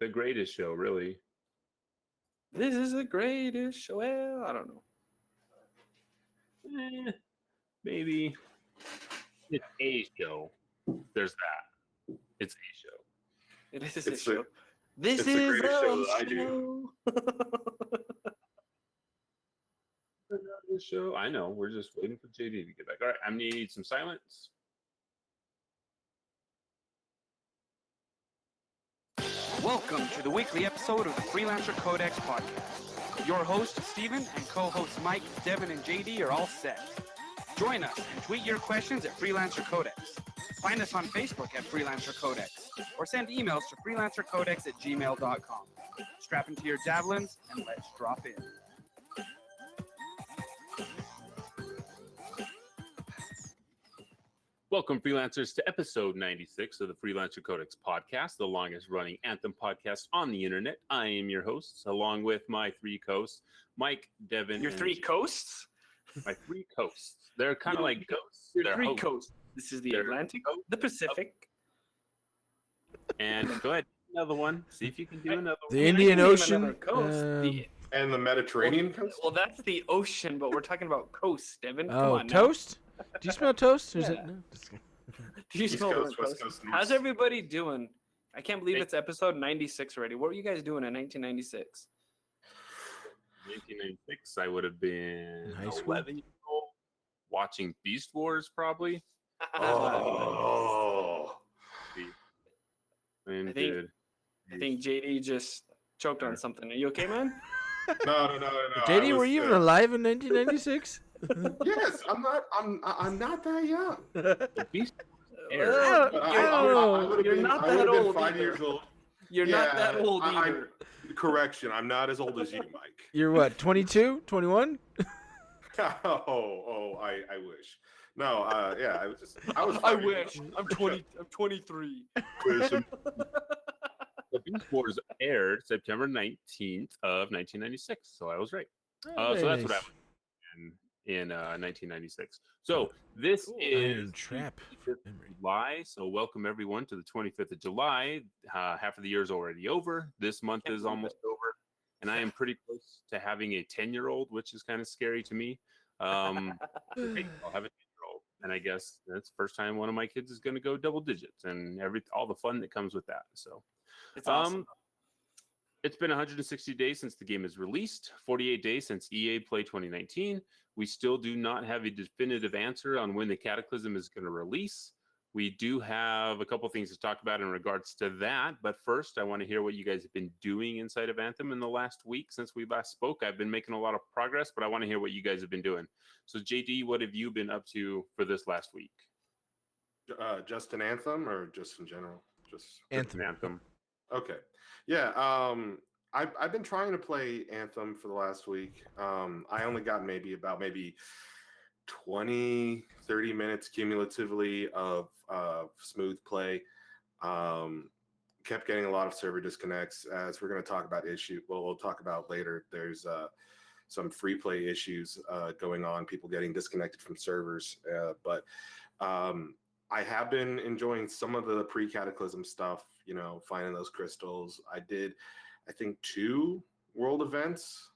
the greatest show, really. This is the greatest show. Well, I don't know. Maybe it's a show. There's that. It's a show. It is a show. This is the greatest show that I do. This show. I know. We're just waiting for JD to get back. All right. I'm going to need some silence. Welcome to the weekly episode of the Freelancer Codex podcast. Your host, Steven, and co-hosts Mike, Devon, and JD are all set. Join us and tweet your questions at Freelancer Codex. Find us on Facebook at Freelancer Codex, or send emails to freelancercodex@gmail.com. Strap into your javelins and let's drop in. Welcome, freelancers, to episode 96 of the Freelancer Codex podcast, the longest-running Anthem podcast on the internet. I am your host, along with my three co-hosts, Mike, Devon, Your three coasts? My three coasts. They're kind of like ghosts. Your three coasts. This is the Atlantic, the Pacific. And go ahead, another one. See if you can do another one. The Indian Ocean. And the Mediterranean coast? Well, that's the ocean, but we're talking about coast, Devon. Come Oh, on toast? Do you smell toast? Or is Yeah. it? No, just kidding. Do you East smell Coast, toast? West Coast, How's East. everybody doing? I can't believe it's episode 96 already. What were you guys doing in 1996? 1996, I would have been High school? 11 years old, watching Beast Wars, probably. Oh. And I think JD just choked on something. Are you okay, man? No. JD, were you even alive in 1996? Yes, I'm not that young. Beast Well, I would have you're been, not I that would have been old 5 either. years old. You're not that old either. Correction, I'm not as old as you, Mike. You're what, 22, 21? I wish. No, I was just. I was. I wish. I'm 20. I'm 23. The Beast Wars aired September 19th of 1996, so I was right. So that's what I was in 1996. So this is Trap. 25th of July. So welcome everyone to the 25th of July. Half of the year is already over. This month is almost over, and I am pretty close to having a 10-year-old, which is kind of scary to me. I'll have a 10-year-old, and I guess that's the first time one of my kids is going to go double digits, and all the fun that comes with that. So It's awesome. it's been 160 days since the game is released, 48 days since EA Play 2019. We still do not have a definitive answer on when the Cataclysm is going to release. We do have a couple things to talk about in regards to that, but first I want to hear what you guys have been doing inside of Anthem in the last week since we last spoke. I've been making a lot of progress, but I want to hear what you guys have been doing. So JD, what have you been up to for this last week? Just an Anthem or just in general? Just Anthem. Okay. Yeah. I've been trying to play Anthem for the last week. I only got maybe 20, 30 minutes cumulatively of smooth play. Kept getting a lot of server disconnects, as we're going to talk about we'll talk about later. There's some free play issues going on, people getting disconnected from servers. But I have been enjoying some of the pre-Cataclysm stuff, finding those crystals. I did, I think, 2 world events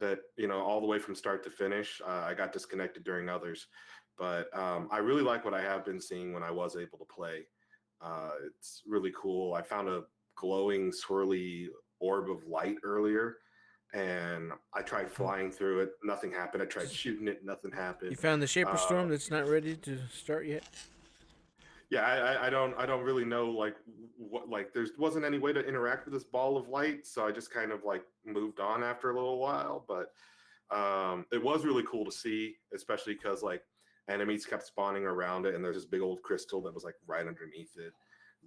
that, all the way from start to finish. I got disconnected during others. But I really like what I have been seeing when I was able to play. It's really cool. I found a glowing, swirly orb of light earlier, and I tried flying through it. Nothing happened. I tried shooting it. Nothing happened. You found the Shaper Storm that's not ready to start yet? Yeah, I don't really know what there wasn't any way to interact with this ball of light, so I just kind of moved on after a little while. But it was really cool to see, especially because enemies kept spawning around it, and there's this big old crystal that was right underneath it.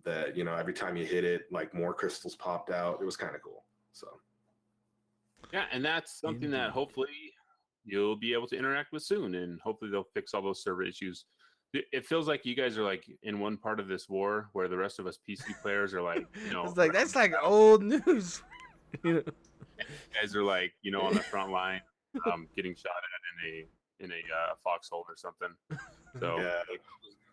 That every time you hit it, more crystals popped out. It was kind of cool. So yeah, and that's something that hopefully you'll be able to interact with soon, and hopefully they'll fix all those server issues. It feels like you guys are in one part of this war where the rest of us PC players are It's that's old news. You guys are on the front line, getting shot at in a foxhole or something. So yeah.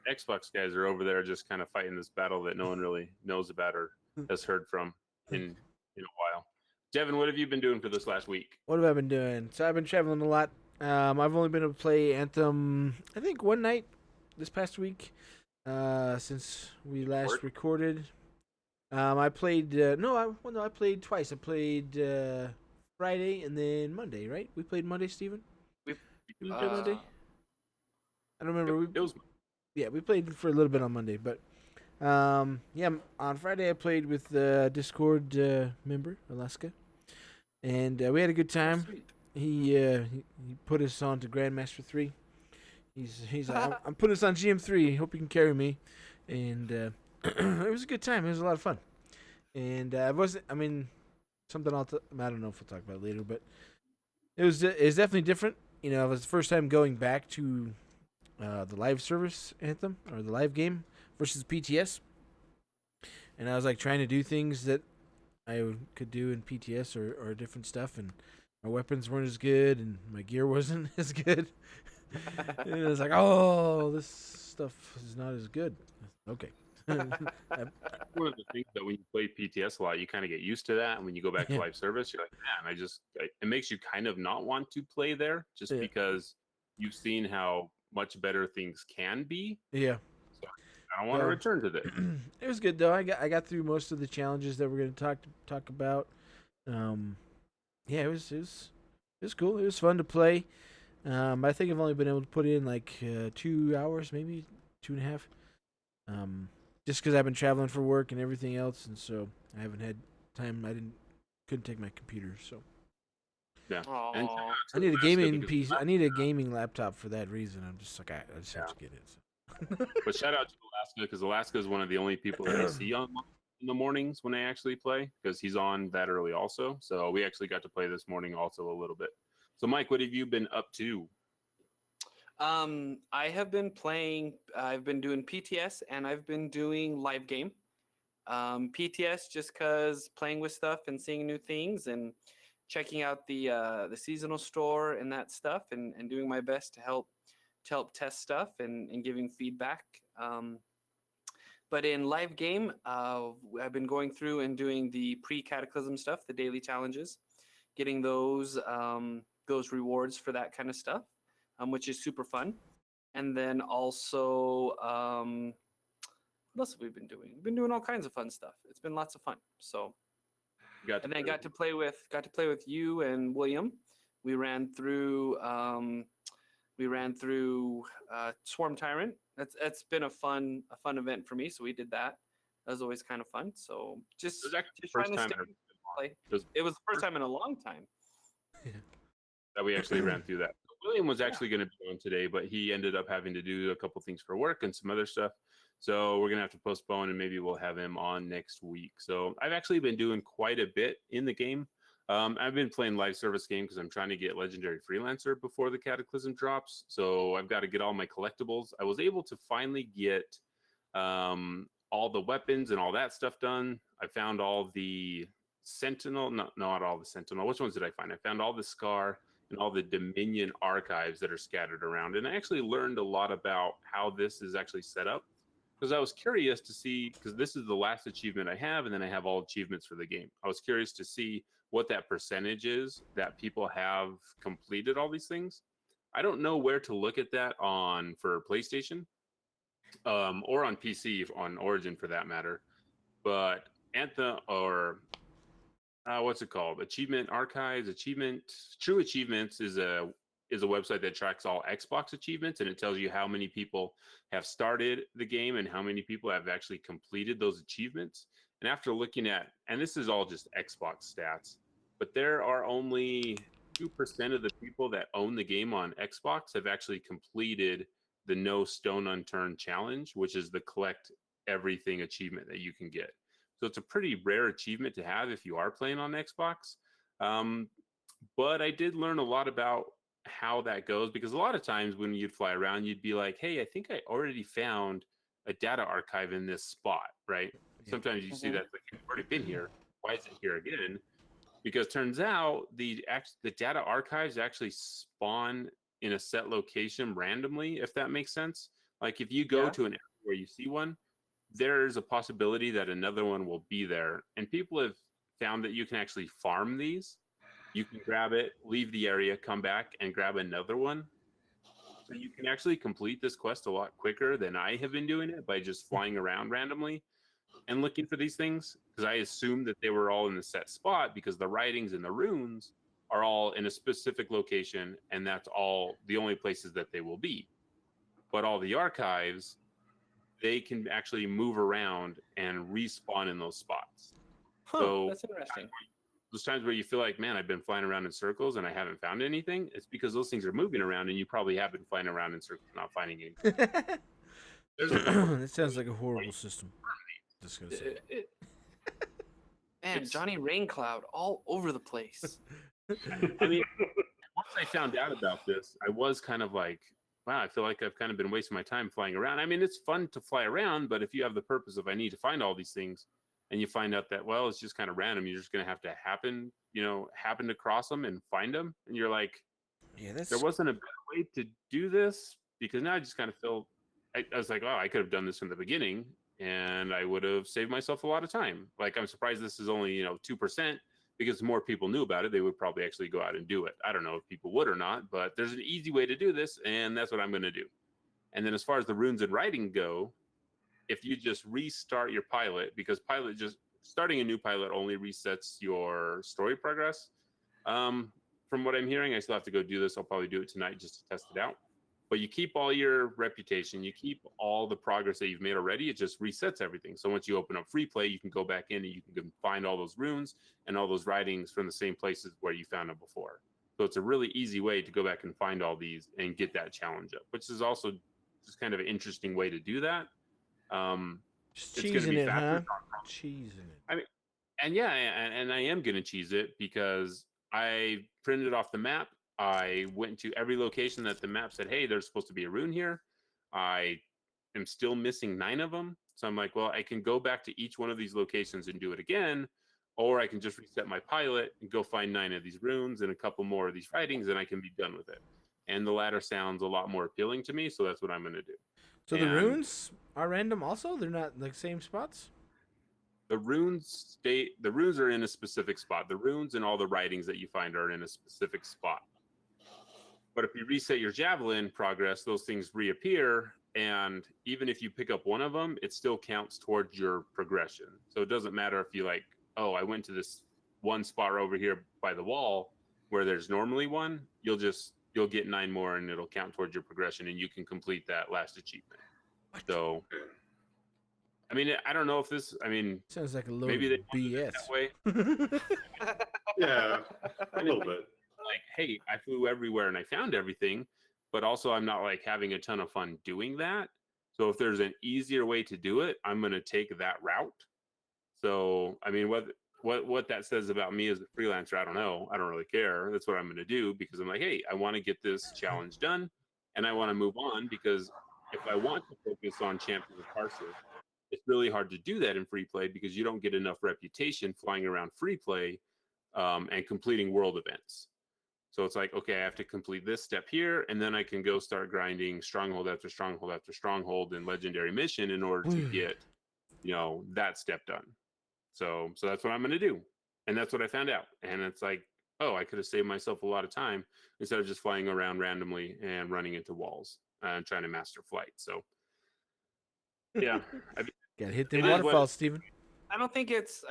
Xbox guys are over there just kind of fighting this battle that no one really knows about or has heard from in a while. Devin, what have you been doing for this last week? What have I been doing? So I've been traveling a lot. I've only been able to play Anthem, I think, one night this past week, since we last recorded. I played I played twice. I played Friday and then Monday. Right? We played Monday, Steven? Did we play Monday? I don't remember. We played for a little bit on Monday, but on Friday I played with the Discord member Alaska, and we had a good time. He put us on to Grandmaster 3. He's like, I'm putting us on GM3. Hope you can carry me, and it was a good time. It was a lot of fun, and something I don't know if we'll talk about it later, but it's definitely different. You know, it was the first time going back to the live service Anthem or the live game versus PTS, and I was like trying to do things that I could do in PTS or different stuff, and my weapons weren't as good, and my gear wasn't as good. And it was like, oh, this stuff is not as good. Okay. One of the things that when you play PTS a lot, you kind of get used to that, and when you go back to live service, you're like, man, it makes you kind of not want to play there just because you've seen how much better things can be. Yeah. So I don't want to return to this. It was good though. I got through most of the challenges that we're going to talk about. It was cool. It was fun to play. I think I've only been able to put in like 2 hours, maybe 2.5. Just because I've been traveling for work and everything else, and so I haven't had time. Couldn't take my computer, so yeah. I need a gaming PC. I need a gaming laptop for that reason. I'm just like I just have to get it. So. But shout out to Alaska, because Alaska is one of the only people that I see in the mornings when I actually play, because he's on that early also. So we actually got to play this morning also a little bit. So Mike, what have you been up to? I have been playing. I've been doing PTS and I've been doing live game. PTS just because playing with stuff and seeing new things and checking out the seasonal store and that stuff and doing my best to help test stuff and giving feedback. But in live game, I've been going through and doing the pre-cataclysm stuff, the daily challenges, getting those rewards for that kind of stuff. Which is super fun. And then also, what else have we been doing? We've been doing all kinds of fun stuff. It's been lots of fun. So, got to play with you and William. We ran through Swarm Tyrant. That's been a fun event for me. So we did that. That was always kind of fun. So just first time play. It was the first time in a long time that we actually ran through that. William was actually going to be on today, but he ended up having to do a couple things for work and some other stuff. So we're going to have to postpone, and maybe we'll have him on next week. So I've actually been doing quite a bit in the game. I've been playing live service game because I'm trying to get Legendary Freelancer before the Cataclysm drops. So I've got to get all my collectibles. I was able to finally get all the weapons and all that stuff done. I found all the Sentinel, not all the Sentinel. Which ones did I find? I found all the Scar and all the Dominion archives that are scattered around. And I actually learned a lot about how this is actually set up, because I was curious to see, because this is the last achievement I have, and then I have all achievements for the game. I was curious to see what that percentage is that people have completed all these things. I don't know where to look at that for PlayStation or on PC, on Origin for that matter. But Anthem, or what's it called? Achievement Archives, True Achievements is a website that tracks all Xbox achievements, and it tells you how many people have started the game and how many people have actually completed those achievements. And after looking at, and this is all just Xbox stats, but there are only 2% of the people that own the game on Xbox have actually completed the No Stone Unturned challenge, which is the collect everything achievement that you can get. So it's a pretty rare achievement to have if you are playing on Xbox. But I did learn a lot about how that goes, because a lot of times when you'd fly around, you'd be like, hey, I think I already found a data archive in this spot, right? Yeah. Sometimes you see that, like, you've already been here. Why is it here again? Because turns out the data archives actually spawn in a set location randomly, if that makes sense. Like if you go to an area where you see one, there's a possibility that another one will be there. And people have found that you can actually farm these. You can grab it, leave the area, come back and grab another one. So you can actually complete this quest a lot quicker than I have been doing it by just flying around randomly and looking for these things. Because I assumed that they were all in the set spot because the writings and the runes are all in a specific location, and that's all the only places that they will be. But all the archives, they can actually move around and respawn in those spots. Huh, So that's interesting. those times where you feel like, man, I've been flying around in circles and I haven't found anything, it's because those things are moving around and you probably have been flying around in circles not finding anything. There's a couple That sounds like a horrible system. Just gonna say. Man, It's- Johnny Raincloud all over the place. I mean, once I found out about this, I was kind of like, wow, I feel like I've kind of been wasting my time flying around. I mean, it's fun to fly around, but if you have the purpose of I need to find all these things, and you find out that, well, it's just kind of random, you're just going to have to happen to cross them and find them, and you're like, Yeah, that's there wasn't a better way to do this, because now I just kind of feel, I was like, oh, I could have done this from the beginning, and I would have saved myself a lot of time. Like, I'm surprised this is only 2%, because more people knew about it, they would probably actually go out and do it. I don't know if people would or not, but there's an easy way to do this, and that's what I'm going to do. And then as far as the runes and writing go, if you just restart your pilot, because starting a new pilot only resets your story progress. From what I'm hearing, I still have to go do this. I'll probably do it tonight just to test it out. But you keep all your reputation, you keep all the progress that you've made already. It just resets everything. So once you open up free play, you can go back in and you can find all those runes and all those writings from the same places where you found them before. So it's a really easy way to go back and find all these and get that challenge up, which is also just kind of an interesting way to do that. just it's gonna cheesing be it, huh? faster. Cheesing it. And yeah, and I am going to cheese it because I printed off the map. I went to every location that the map said, hey, there's supposed to be a rune here. I am still missing 9 of them. So I'm like, well, I can go back to each one of these locations and do it again, or I can just reset my pilot and go find 9 of these runes and a couple more of these writings, and I can be done with it. And the latter sounds a lot more appealing to me, so that's what I'm going to do. So And the runes are random also? They're not the same spots? The runes are in a specific spot. The runes and all the writings that you find are in a specific spot. But if you reset your javelin progress, those things reappear, and even if you pick up one of them, it still counts towards your progression. So it doesn't matter if you like, oh, I went to this one spot over here by the wall where there's normally one, you'll get 9 more and it'll count towards your progression, and you can complete that last achievement. So I mean, I don't know if this. I mean, Sounds like a load maybe they of wanted it BS. that way. Yeah, a little bit. Like, hey, I flew everywhere and I found everything, but also I'm not like having a ton of fun doing that. So if there's an easier way to do it, I'm going to take that route. So I mean, what that says about me as a freelancer, I don't know. I don't really care. That's what I'm going to do, because I'm like, hey, I want to get this challenge done, and I want to move on, because if I want to focus on Champions of Tarsus, it's really hard to do that in free play because you don't get enough reputation flying around free play and completing world events. So it's like, okay, I have to complete this step here, and then I can go start grinding stronghold after stronghold after stronghold and legendary mission in order to get, that step done. So that's what I'm going to do. And that's what I found out. And it's like, oh, I could have saved myself a lot of time instead of just flying around randomly and running into walls and trying to master flight. So yeah, Gotta hit them It is what- waterfalls, Steven. I don't think it's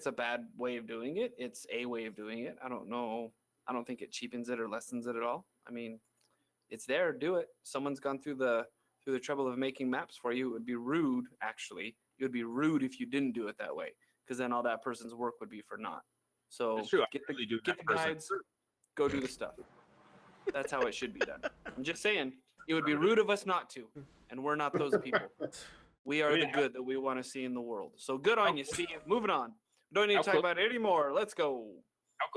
a bad way of doing it. It's a way of doing it. I don't know. I don't think it cheapens it or lessens it at all. I mean, it's there, do it. Someone's gone through the trouble of making maps for you. It would be rude, actually. It would be rude if you didn't do it that way, because then all that person's work would be for naught. So That's true. I get really do the that person. guides, go do the stuff. That's how it should be done. I'm just saying, it would be rude of us not to, and we're not those people. We are I mean, the good that we want to see in the world. So good on you, Steve. Moving on. Don't need to How talk clo- about it anymore. Let's go.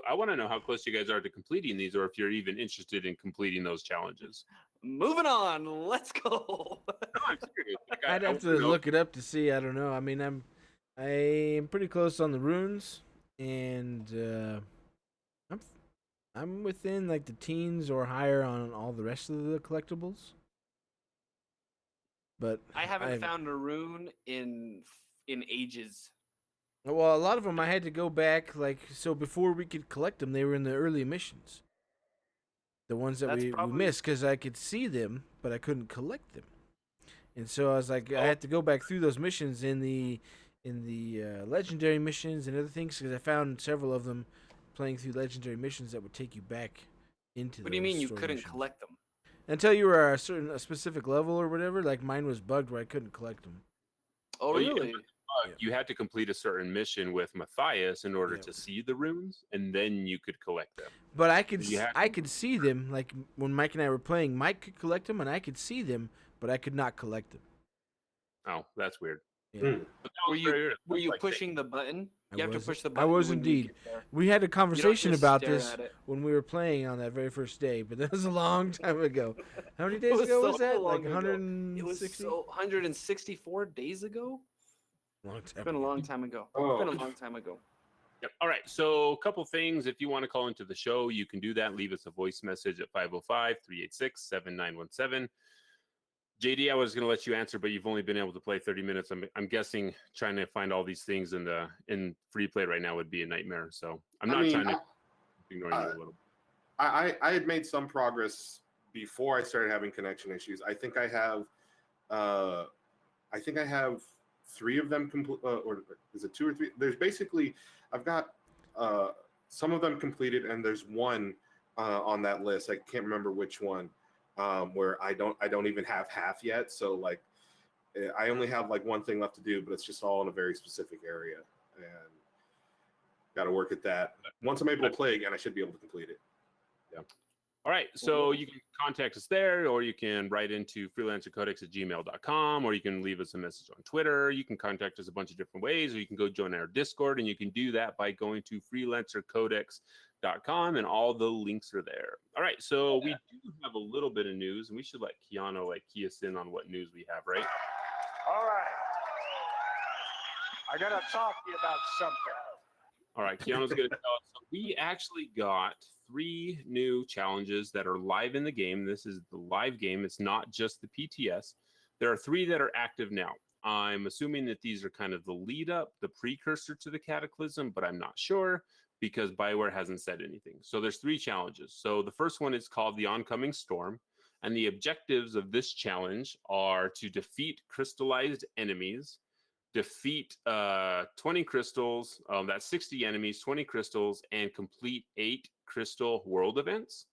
I want to know how close you guys are to completing these, or if you're even interested in completing those challenges. Moving on. Let's go. No, I'm serious. Like, I'd have to look it up to see. I don't know. I mean, I'm pretty close on the runes, and I'm within like the teens or higher on all the rest of the collectibles. but I haven't found a rune in ages. Well, a lot of them I had to go back, like, so before we could collect them, they were in the early missions. The ones that That's we probably- missed, because I could see them, but I couldn't collect them. And so I was like, I Oh. had to go back through those missions in the legendary missions and other things, because I found several of them playing through legendary missions that would take you back into What do you mean you story couldn't missions. collect them? Until you were a specific level or whatever, like mine was bugged where I couldn't collect them. Oh, Oh, yeah. really? You had to complete a certain mission with Matthias in order Yeah. to see the runes, and then you could collect them. But I could You have- I could see them, like when Mike and I were playing. Mike could collect them, and I could see them, but I could not collect them. Oh, that's weird. Yeah. Hmm. But that Were was you very weird. were you Like, pushing the button? I You have to was- push the I button. was when you indeed. get there. We had a You don't conversation just about stare this at it. when we were playing on that very first day, but that was a long time ago. How many days was ago so was that? long Like ago. 160? It was so 164 days ago. long It's time been a ago. long time ago. Oh. It's been a long time ago. Yep. All right. So, a couple things. If you want to call into the show, you can do that. Leave us a voice message at 505-386-7917. JD, I was going to let you answer, but you've only been able to play 30 minutes. I'm guessing trying to find all these things in free play right now would be a nightmare. So, I'm not trying to ignore you a little. I had made some progress before I started having connection issues. I think I have 3 of them complete, or is it 2 or 3? There's basically, I've got some of them completed, and there's one on that list. I can't remember which one, where I don't even have half yet. So like, I only have like one thing left to do, but it's just all in a very specific area, and got to work at that. Once I'm able to play again, I should be able to complete it. All right. So, you can contact us there, or you can write into freelancercodex@gmail.com, or you can leave us a message on Twitter. You can contact us a bunch of different ways, or you can go join our Discord, and you can do that by going to freelancercodex.com, and all the links are there. All right. So, we do have a little bit of news, and we should let Keanu key us in on what news we have, right? All right. I gotta talk to you about something. All right, Keanu's going to tell us. So we actually got 3 new challenges that are live in the game. This is the live game. It's not just the PTS. There are 3 that are active now. I'm assuming that these are kind of the lead up, the precursor to the Cataclysm, but I'm not sure because BioWare hasn't said anything. So there's 3 challenges. So the first one is called the Oncoming Storm. And the objectives of this challenge are to defeat crystallized enemies, defeat 20 crystals, that's 60 enemies, 20 crystals, and complete 8 crystal world events.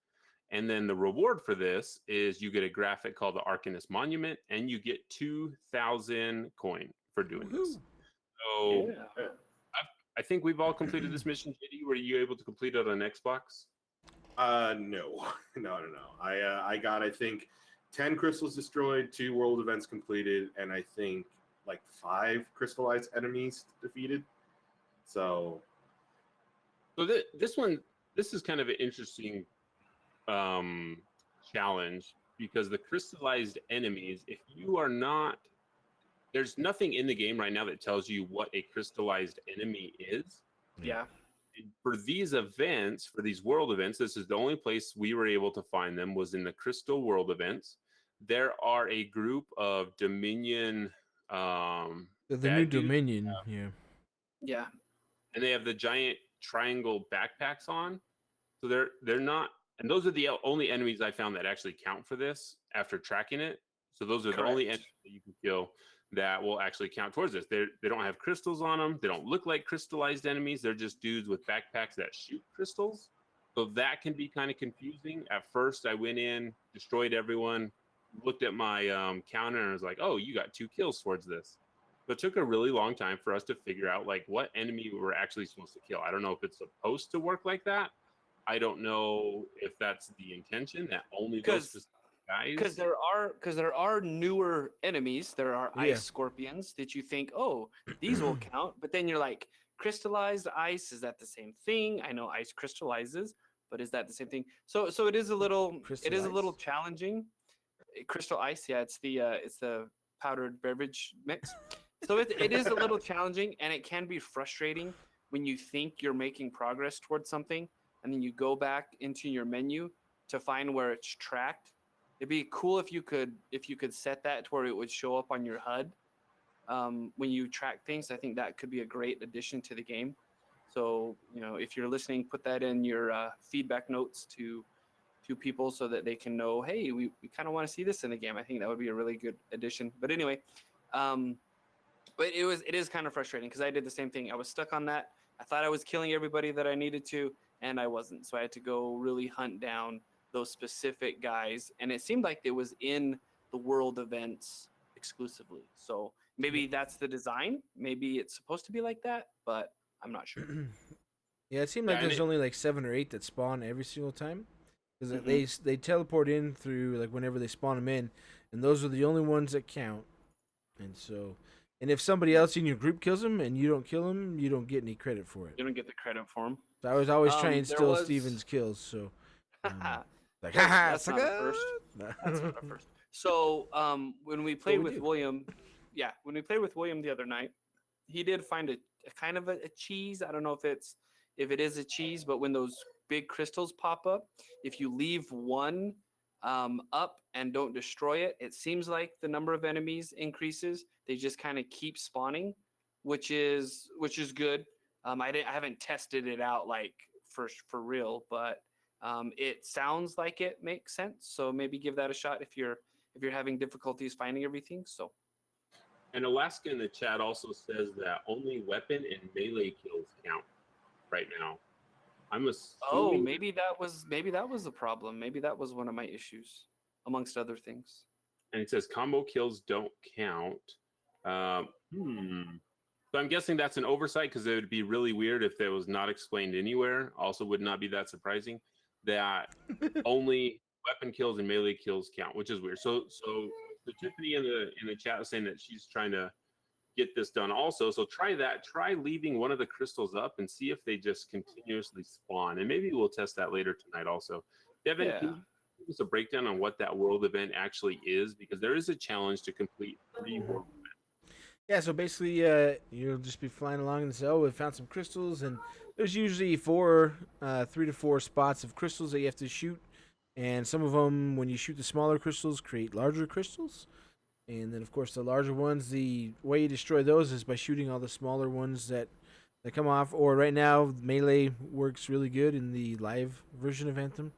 And then the reward for this is you get a graphic called the Arcanist Monument, and you get 2,000 coin for doing this. So I think we've all completed this mission. JD, were you able to complete it on Xbox? No. I got, I think, 10 crystals destroyed, 2 world events completed, and I think like 5 crystallized enemies defeated. So this is kind of an interesting challenge, because the crystallized enemies, if you are not, there's nothing in the game right now that tells you what a crystallized enemy is. Yeah. For these events, for these world events, this is the only place we were able to find them, was in the crystal world events. There are a group of Dominion The new bad dudes, Dominion, yeah. Yeah. and they have the giant triangle backpacks on. So they're not, and those are the only enemies I found that actually count for this after tracking it. So those are the only Correct. enemies that you can kill that will actually count towards this. They don't have crystals on them. They don't look like crystallized enemies. They're just dudes with backpacks that shoot crystals. So that can be kind of confusing. At first, I went in, destroyed everyone, looked at my counter, and I was like, oh, you got 2 kills towards this. So it took a really long time for us to figure out like what enemy we were actually supposed to kill. I don't know if it's supposed to work like that. I don't know if that's the intention, that only those specific guys. Because there are newer enemies. There are Yeah. ice scorpions that you think, oh, these will count. But then you're like, crystallized ice, is that the same thing? I know ice crystallizes, but is that the same thing? So it is a little Crystal ice? challenging. Crystal ice, yeah, it's the powdered beverage mix. So it is a little challenging, and it can be frustrating when you think you're making progress towards something, and then you go back into your menu to find where it's tracked, It'd be cool if you could set that to where it would show up on your HUD when you track things. I think that could be a great addition to the game. So if you're listening, put that in your feedback notes to people so that they can know, hey, we kind of want to see this in the game. I think that would be a really good addition. But anyway, but it is kind of frustrating because I did the same thing. I was stuck on that. I thought I was killing everybody that I needed to, and I wasn't. So I had to go really hunt down those specific guys, and it seemed like it was in the world events exclusively. So maybe that's the design. Maybe it's supposed to be like that, but I'm not sure. Yeah, it seemed like there's only like 7 or 8 that spawn every single time, because they teleport in through like whenever they spawn them in, and those are the only ones that count. And so, and if somebody else in your group kills them and you don't kill them, you don't get any credit for it. You don't get the credit for them. So I was always trying to steal Steven's kills. So, like, haha, that's not a first. That's not a first. So when we played with William, when we played with William the other night, he did find a kind of a cheese. I don't know if it is a cheese, but when those big crystals pop up, if you leave one up and don't destroy it, it seems like the number of enemies increases. They just kind of keep spawning, which is good. I haven't tested it out like for real, but it sounds like it makes sense. So maybe give that a shot if you're having difficulties finding everything. So. And Alaska in the chat also says that only weapon and melee kills count right now. I'm assuming. Maybe that was the problem. Maybe that was one of my issues, amongst other things. And it says combo kills don't count. So I'm guessing that's an oversight, because it would be really weird if that was not explained anywhere. Also, would not be that surprising that only weapon kills and melee kills count, which is weird. So Tiffany in the chat is saying that she's trying to get this done also. So try that. Try leaving one of the crystals up and see if they just continuously spawn. And maybe we'll test that later tonight also. Devon, can you give us a breakdown on what that world event actually is? Because there is a challenge to complete 3 world events. Yeah, so basically you'll just be flying along and say, oh, we found some crystals, and there's usually 3 to 4 spots of crystals that you have to shoot. And some of them, when you shoot the smaller crystals, create larger crystals. And then, of course, the larger ones, the way you destroy those is by shooting all the smaller ones that come off. Or right now, melee works really good in the live version of Anthem.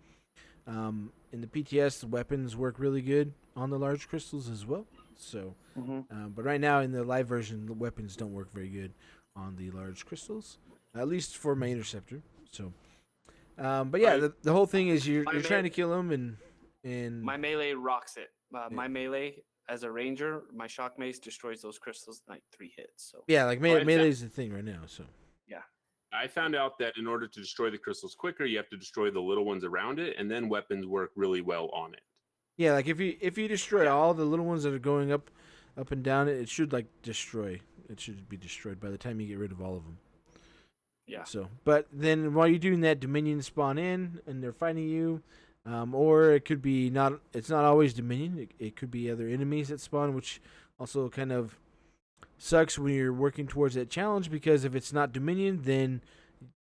In the PTS, the weapons work really good on the large crystals as well. So, but right now in the live version, the weapons don't work very good on the large crystals, at least for my interceptor. So. But yeah, the whole thing is you're trying to kill them, and my melee rocks it. My melee as a ranger, my shock mace destroys those crystals in like 3 hits. So yeah, like melee is the thing right now. So yeah, I found out that in order to destroy the crystals quicker, you have to destroy the little ones around it, and then weapons work really well on it. Yeah, like if you destroy all the little ones that are going up and down, it should like destroy. It should be destroyed by the time you get rid of all of them. Yeah. So, but then while you're doing that, Dominions spawn in and they're fighting you, or it could be not. It's not always Dominion. It could be other enemies that spawn, which also kind of sucks when you're working towards that challenge, because if it's not Dominion, then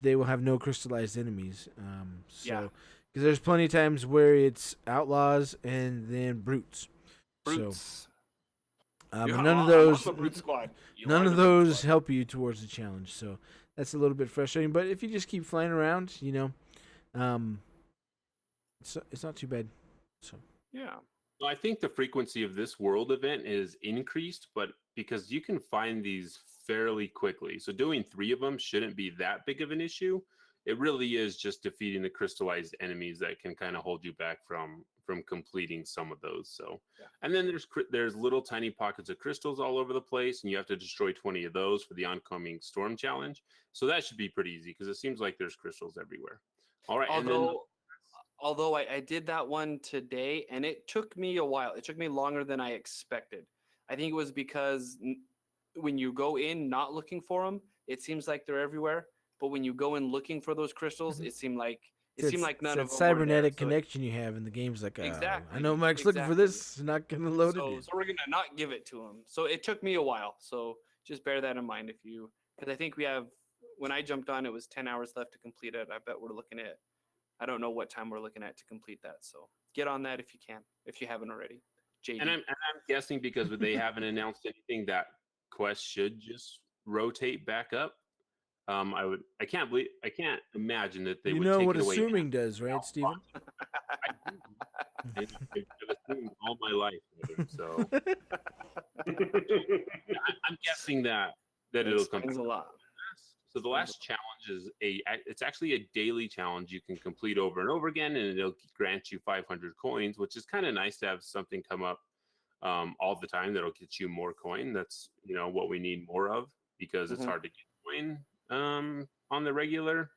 they will have no crystallized enemies. Because there's plenty of times where it's outlaws and then brutes. So, none of those help you towards the challenge. So. That's a little bit frustrating, but if you just keep flying around, it's not too bad. So yeah. Well, I think the frequency of this world event is increased, but because you can find these fairly quickly, so doing 3 of them shouldn't be that big of an issue. It really is just defeating the crystallized enemies that can kind of hold you back from completing some of those. So, and then there's little tiny pockets of crystals all over the place, and you have to destroy 20 of those for the oncoming storm challenge. So that should be pretty easy, because it seems like there's crystals everywhere. All right. Although I did that one today, and it took me a while. It took me longer than I expected. I think it was because when you go in not looking for them, it seems like they're everywhere. But when you go in looking for those crystals, it seemed like none of them cybernetic connection you have in the games. Like, exactly. I know Mike's looking for this. Not gonna load it. So we're gonna not give it to him. So it took me a while. So just bear that in mind because I think we have. When I jumped on, it was 10 hours left to complete it. I bet we're looking at I don't know what time we're looking at to complete that. So get on that if you can, if you haven't already. JD. And I'm guessing because they haven't announced anything that Quest should just rotate back up. I can't imagine that they You would know take what it away. assuming does, right, Steven? I've assumed all my life, so I'm guessing that it'll come Explains back. a lot. So the last challenge is it's actually a daily challenge you can complete over and over again, and it'll grant you 500 coins, which is kind of nice to have something come up all the time that'll get you more coin. That's what we need more of, because it's hard to get coin on the regular.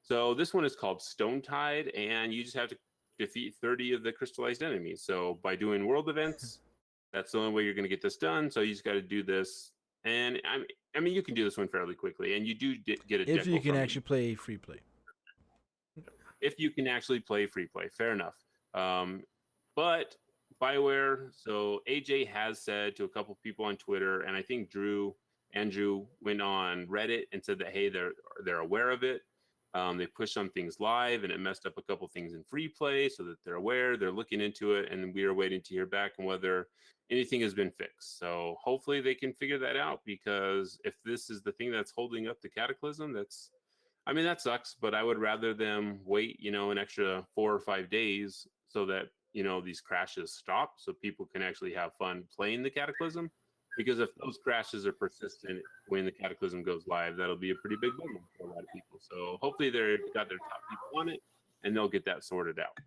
So this one is called Stone Tide, and you just have to defeat 30 of the crystallized enemies. So by doing world events, that's the only way you're going to get this done. So you just got to do this. And I mean, you can do this one fairly quickly, and you do get a If you can actually play free play. If you can actually play free play, fair enough. But BioWare, so AJ has said to a couple people on Twitter, and I think Andrew went on Reddit and said that, hey, they're aware of it. They pushed some things live, and it messed up a couple things in free play, so that they're aware. They're looking into it, and we are waiting to hear back on whether anything has been fixed. So hopefully they can figure that out, because if this is the thing that's holding up the Cataclysm, that sucks. But I would rather them wait, an extra 4 or 5 days so that these crashes stop, so people can actually have fun playing the Cataclysm. Because if those crashes are persistent when the Cataclysm goes live, that'll be a pretty big bummer for a lot of people. So hopefully they've got their top people on it, and they'll get that sorted out.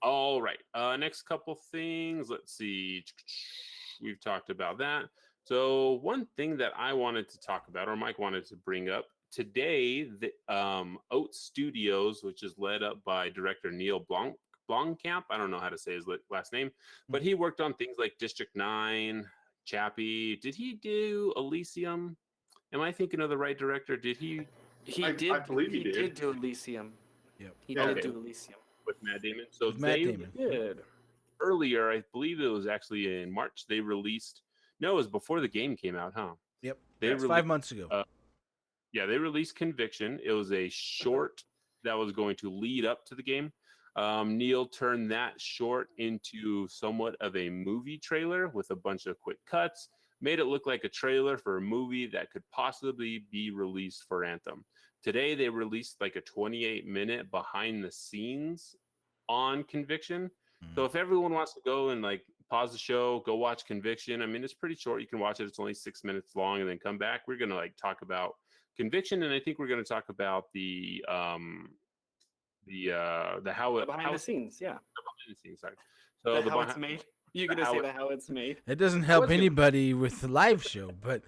All right. Next couple things. Let's see. We've talked about that. So one thing that I wanted to talk about, or Mike wanted to bring up today, the Oat Studios, which is led up by director Neil Blomkamp. I don't know how to say his last name, but he worked on things like District 9, Chappie. Did he do Elysium? Am I thinking of the right director? Did he? I believe he did. did do Elysium. Yep. He did do Elysium. With Matt Damon. So With Matt Damon. Did. Earlier, I believe it was actually in March, they released, no, it was before the game came out, huh? Yep. It's 5 months ago. Yeah, they released Conviction. It was a short that was going to lead up to the game. Neil turned that short into somewhat of a movie trailer with a bunch of quick cuts, made it look like a trailer for a movie that could possibly be released for Anthem. Today, they released like a 28-minute behind the scenes on Conviction. So if everyone wants to go and like pause the show, go watch Conviction. I mean, it's pretty short. You can watch it. It's only 6 minutes long, and then come back. We're going to like talk about Conviction, and I think we're going to talk about the Behind the scenes, yeah. Behind the scenes, sorry. So How it's made. You're gonna say the how it's made. It doesn't help anybody with the live show, but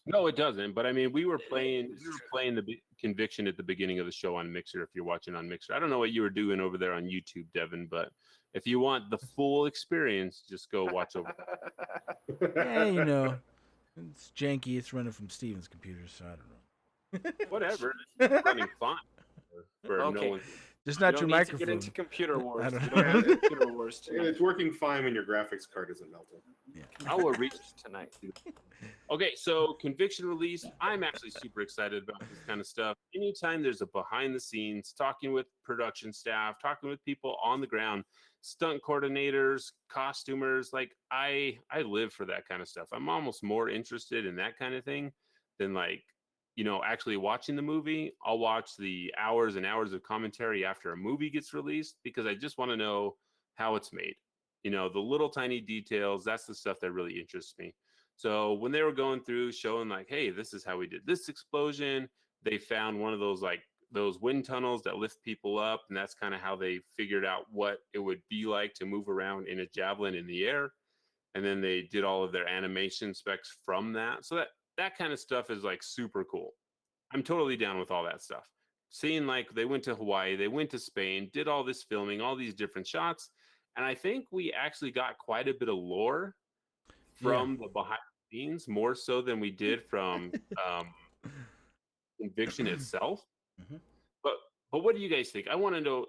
no, it doesn't. But I mean, we were playing the Conviction at the beginning of the show on Mixer. If you're watching on Mixer, I don't know what you were doing over there on YouTube, Devon, but if you want the full experience, just go watch over. yeah, it's janky. It's running from Steven's computer, so I don't know. Whatever, it's running fine. For Okay. no one. Just not You your don't need microphone. to get into computer wars. I don't You know. don't have computer wars tonight. It's working fine when your graphics card isn't melting. I will reach tonight. Okay, so Conviction release. I'm actually super excited about this kind of stuff. Anytime there's a behind the scenes, talking with production staff, talking with people on the ground, stunt coordinators, costumers, like I live for that kind of stuff. I'm almost more interested in that kind of thing than like, actually watching the movie. I'll watch the hours and hours of commentary after a movie gets released because I just want to know how it's made. The little tiny details, that's the stuff that really interests me. So when they were going through showing like, hey, this is how we did this explosion, they found one of those like those wind tunnels that lift people up, and that's kind of how they figured out what it would be like to move around in a javelin in the air. And then they did all of their animation specs from that. So that kind of stuff is like super cool. I'm totally down with all that stuff. Seeing like they went to Hawaii, they went to Spain, did all this filming, all these different shots. And I think we actually got quite a bit of lore from the behind the scenes, more so than we did from Conviction itself. Mm-hmm. But what do you guys think? I want to know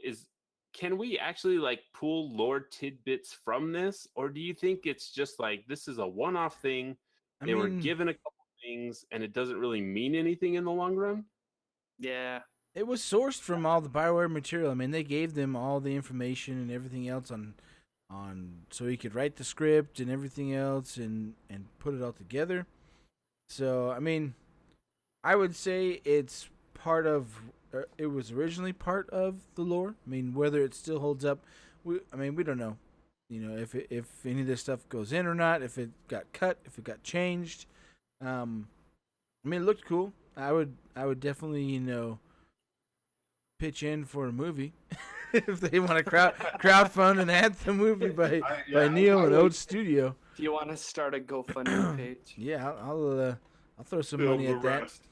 can we actually like pull lore tidbits from this? Or do you think it's just like this is a one-off thing? They were given a couple things and it doesn't really mean anything in the long run? Yeah, It was sourced from all the BioWare material. I mean, they gave them all the information and everything else on so he could write the script and everything else and put it all together. So, I mean, I would say it's part of it was originally part of the lore. I mean, whether it still holds up, we don't know. You know, if any of this stuff goes in or not, if it got cut, if it got changed. I mean, it looked cool. I would definitely, pitch in for a movie if they want to crowdfund an Anthem movie by Neil and Oat Studio. Do you want to start a GoFundMe page? Yeah, I'll throw some Build money the at that. rest.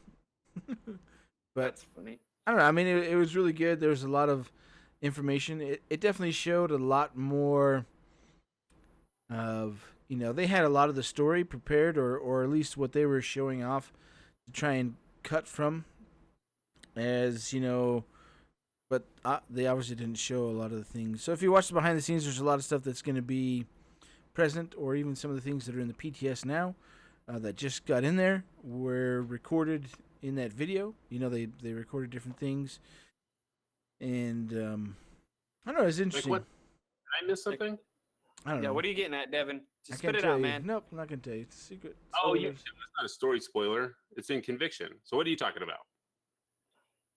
But That's funny. I don't know. I mean, it was really good. There was a lot of information. It definitely showed a lot more of, they had a lot of the story prepared, or at least what they were showing off to try and cut from, as but they obviously didn't show a lot of the things. So if you watch the behind the scenes, there's a lot of stuff that's going to be present, or even some of the things that are in the PTS now that just got in there were recorded in that video. They recorded different things, and I don't know, it's interesting. Like what? Did I miss something? I don't Yeah, know. what are you getting at, Devin? I Just can't spit it tell out, you. man. Nope, I'm not gonna tell you. It's a secret. Oh, Spoilers. it's not a story spoiler. It's in Conviction. So what are you talking about?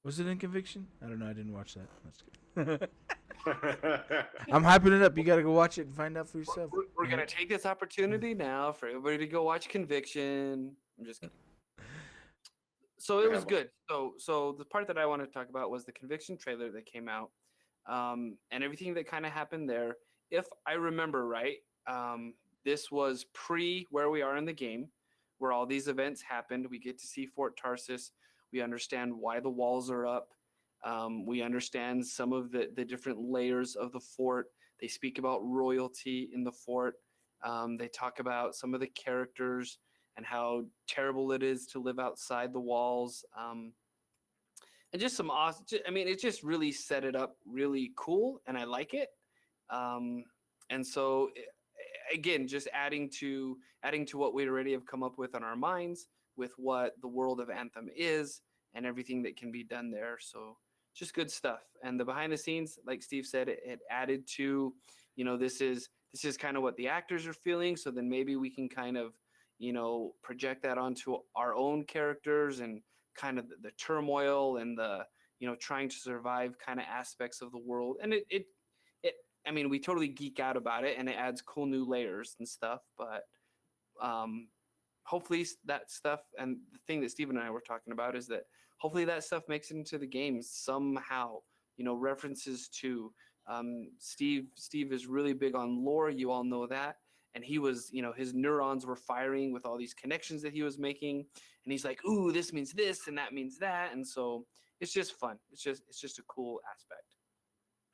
Was it in Conviction? I don't know. I didn't watch that. That's good. I'm hyping it up. You gotta go watch it and find out for yourself. We're gonna take this opportunity now for everybody to go watch Conviction. I'm just kidding. So it was good. So the part that I want to talk about was the Conviction trailer that came out, and everything that kind of happened there. If I remember right, this was pre where we are in the game, where all these events happened. We get to see Fort Tarsus. We understand why the walls are up. We understand some of the different layers of the fort. They speak about royalty in the fort. They talk about some of the characters and how terrible it is to live outside the walls. And just some awesome, I mean, it just really set it up really cool, and I like it. And so, again, just adding to what we already have come up with in our minds, with what the world of Anthem is and everything that can be done there. So just good stuff. And the behind the scenes, like Steve said, it added to, this is kind of what the actors are feeling. So then maybe we can kind of, project that onto our own characters and kind of the turmoil and the, trying to survive kind of aspects of the world. And I mean, we totally geek out about it, and it adds cool new layers and stuff, but hopefully that stuff, and the thing that Steve and I were talking about is that hopefully that stuff makes it into the game somehow. References to Steve is really big on lore. You all know that. And he was, his neurons were firing with all these connections that he was making. And he's like, ooh, this means this and that means that. And so it's just fun. It's just a cool aspect.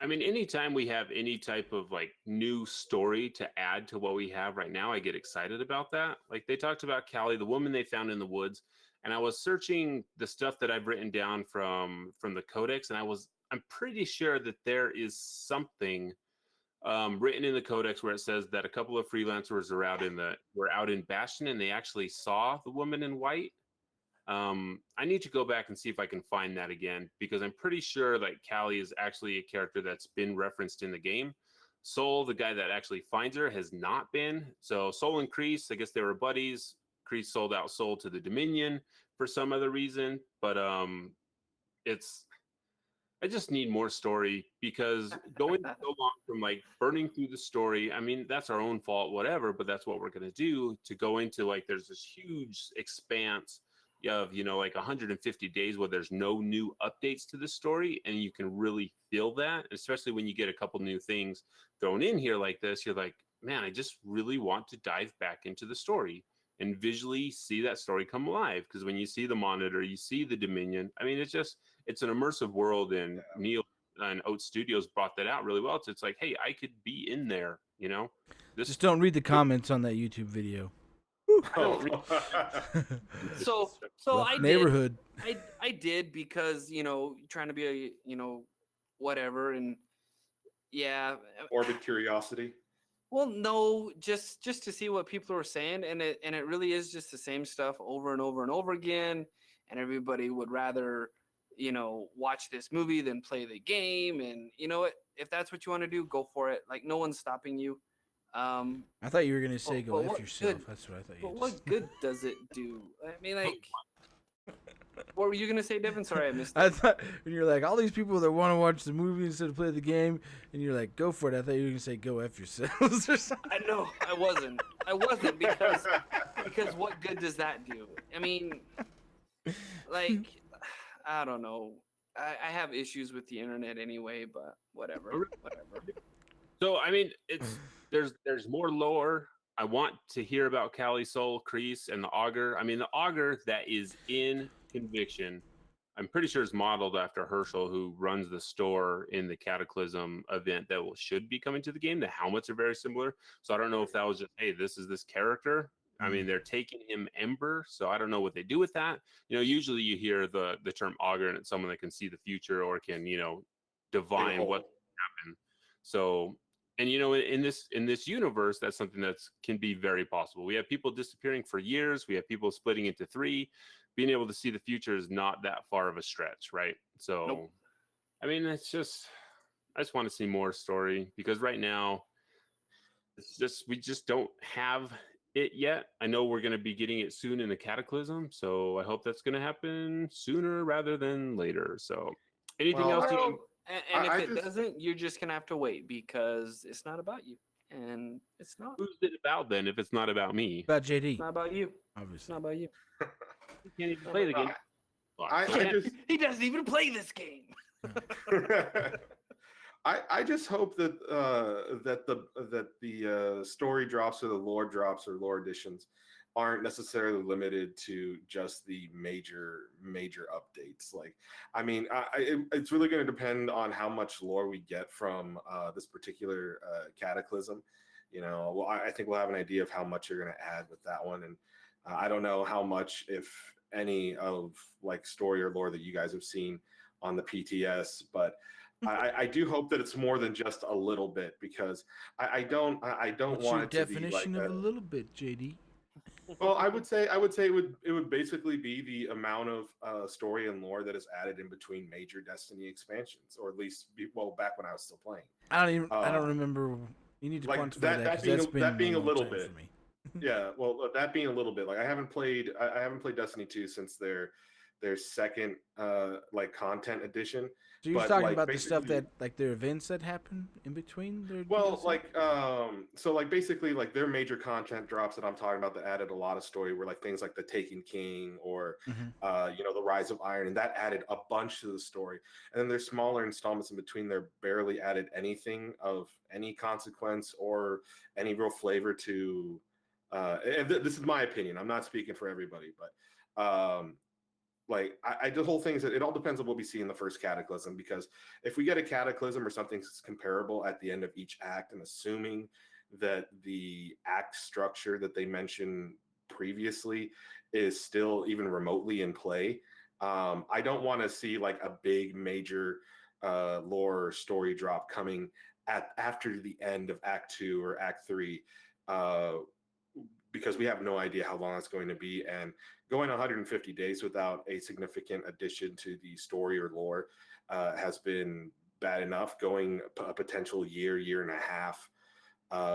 I mean, anytime we have any type of like new story to add to what we have right now, I get excited about that. Like they talked about Callie, the woman they found in the woods, and I was searching the stuff that I've written down from the Codex, and I'm pretty sure that there is something written in the Codex where it says that a couple of freelancers were out in Bastion, and they actually saw the woman in white. I need to go back and see if I can find that again, because I'm pretty sure that Callie is actually a character that's been referenced in the game. Soul, the guy that actually finds her, has not been. So Soul and Kreese, I guess they were buddies. Kreese sold out Soul to the Dominion for some other reason, but I just need more story, because going so long from like burning through the story, I mean, that's our own fault, whatever, but that's what we're going to do, to go into like there's this huge expanse of like 150 days where there's no new updates to the story, and you can really feel that, especially when you get a couple new things thrown in here like this. You're like, man, I just really want to dive back into the story and visually see that story come alive, because when you see the monitor, you see the Dominion. I mean, it's an immersive world, and Neil and Oat Studios brought that out really well. It's like, hey, I could be in there, Just don't read the comments on that YouTube video. So Rough I neighborhood. I did because trying to be a whatever, and yeah, Morbid curiosity. well, no, just to see what people are saying, and it really is just the same stuff over and over and over again, and everybody would rather watch this movie, then play the game. And you know what? If that's what you want to do, go for it. Like, no one's stopping you. I thought you were gonna say go but F what yourself. good- That's what I thought you. But what good does it do? I mean, like, what were you gonna say, Devin? Sorry, I missed I it. thought when you're like all these people that want to watch the movie instead of play the game, and you're like go for it. I thought you were gonna say go F yourselves or something. I know I wasn't because what good does that do? I mean, like, I don't know. I have issues with the internet anyway, but whatever. So I mean, there's more lore. I want to hear about Cali Soul, Kreese, and the Augur. I mean, the Augur that is in Conviction, I'm pretty sure is modeled after Herschel, who runs the store in the Cataclysm event that should be coming to the game. The helmets are very similar, so I don't know if that was just, hey, this is this character. I mean, they're taking him Ember, so I don't know what they do with that. Usually you hear the term Augur, and it's someone that can see the future or can divine what happened. So, and in this universe, that's something can be very possible. We have people disappearing for years. We have people splitting into three. Being able to see the future is not that far of a stretch, right? So, Nope. I mean, I just want to see more story, because right now we just don't have it yet. I know we're going to be getting it soon in the Cataclysm, so I hope that's going to happen sooner rather than later. So, anything else? Well, and if I it just- doesn't, you're just gonna have to wait because it's not about you, and it's not. Who's it about then if it's not about me? About JD, It's not about you. It's obviously. not about you. You can't even play the game. I just He doesn't even play this game. I just hope that the story drops or the lore drops or lore additions aren't necessarily limited to just the major updates. Like, I mean, it's really going to depend on how much lore we get from this particular Cataclysm. Well, I think we'll have an idea of how much you're going to add with that one, and I don't know how much, if any, of like story or lore that you guys have seen on the PTS, but I do hope that it's more than just a little bit, because I don't What's want your it to be like definition of a little bit, JD? well, I would say it would basically be the amount of story and lore that is added in between major Destiny expansions, or at least back when I was still playing. I don't remember. You need to like quantify that- that. 'Cause that that's being- that been being a long little time bit. for me. Yeah, well, that being a little bit, like I haven't played Destiny 2 since their second like content edition. So you're But, talking like, about the stuff basically- that like their events that happen in between their Well, DLC? like so like basically like their major content drops that I'm talking about that added a lot of story were like things like the Taken King or Mhm. the Rise of Iron, and that added a bunch to the story. And then there's smaller installments in between there barely added anything of any consequence or any real flavor to this is my opinion. I'm not speaking for everybody, but like the whole thing is that it all depends on what we see in the first Cataclysm, because if we get a Cataclysm or something comparable at the end of each act, and assuming that the act structure that they mentioned previously is still even remotely in play, I don't want to see like a big major lore story drop coming after the end of Act 2 or Act 3, because we have no idea how long it's going to be, and going 150 days without a significant addition to the story or lore has been bad enough. Going a potential year and a half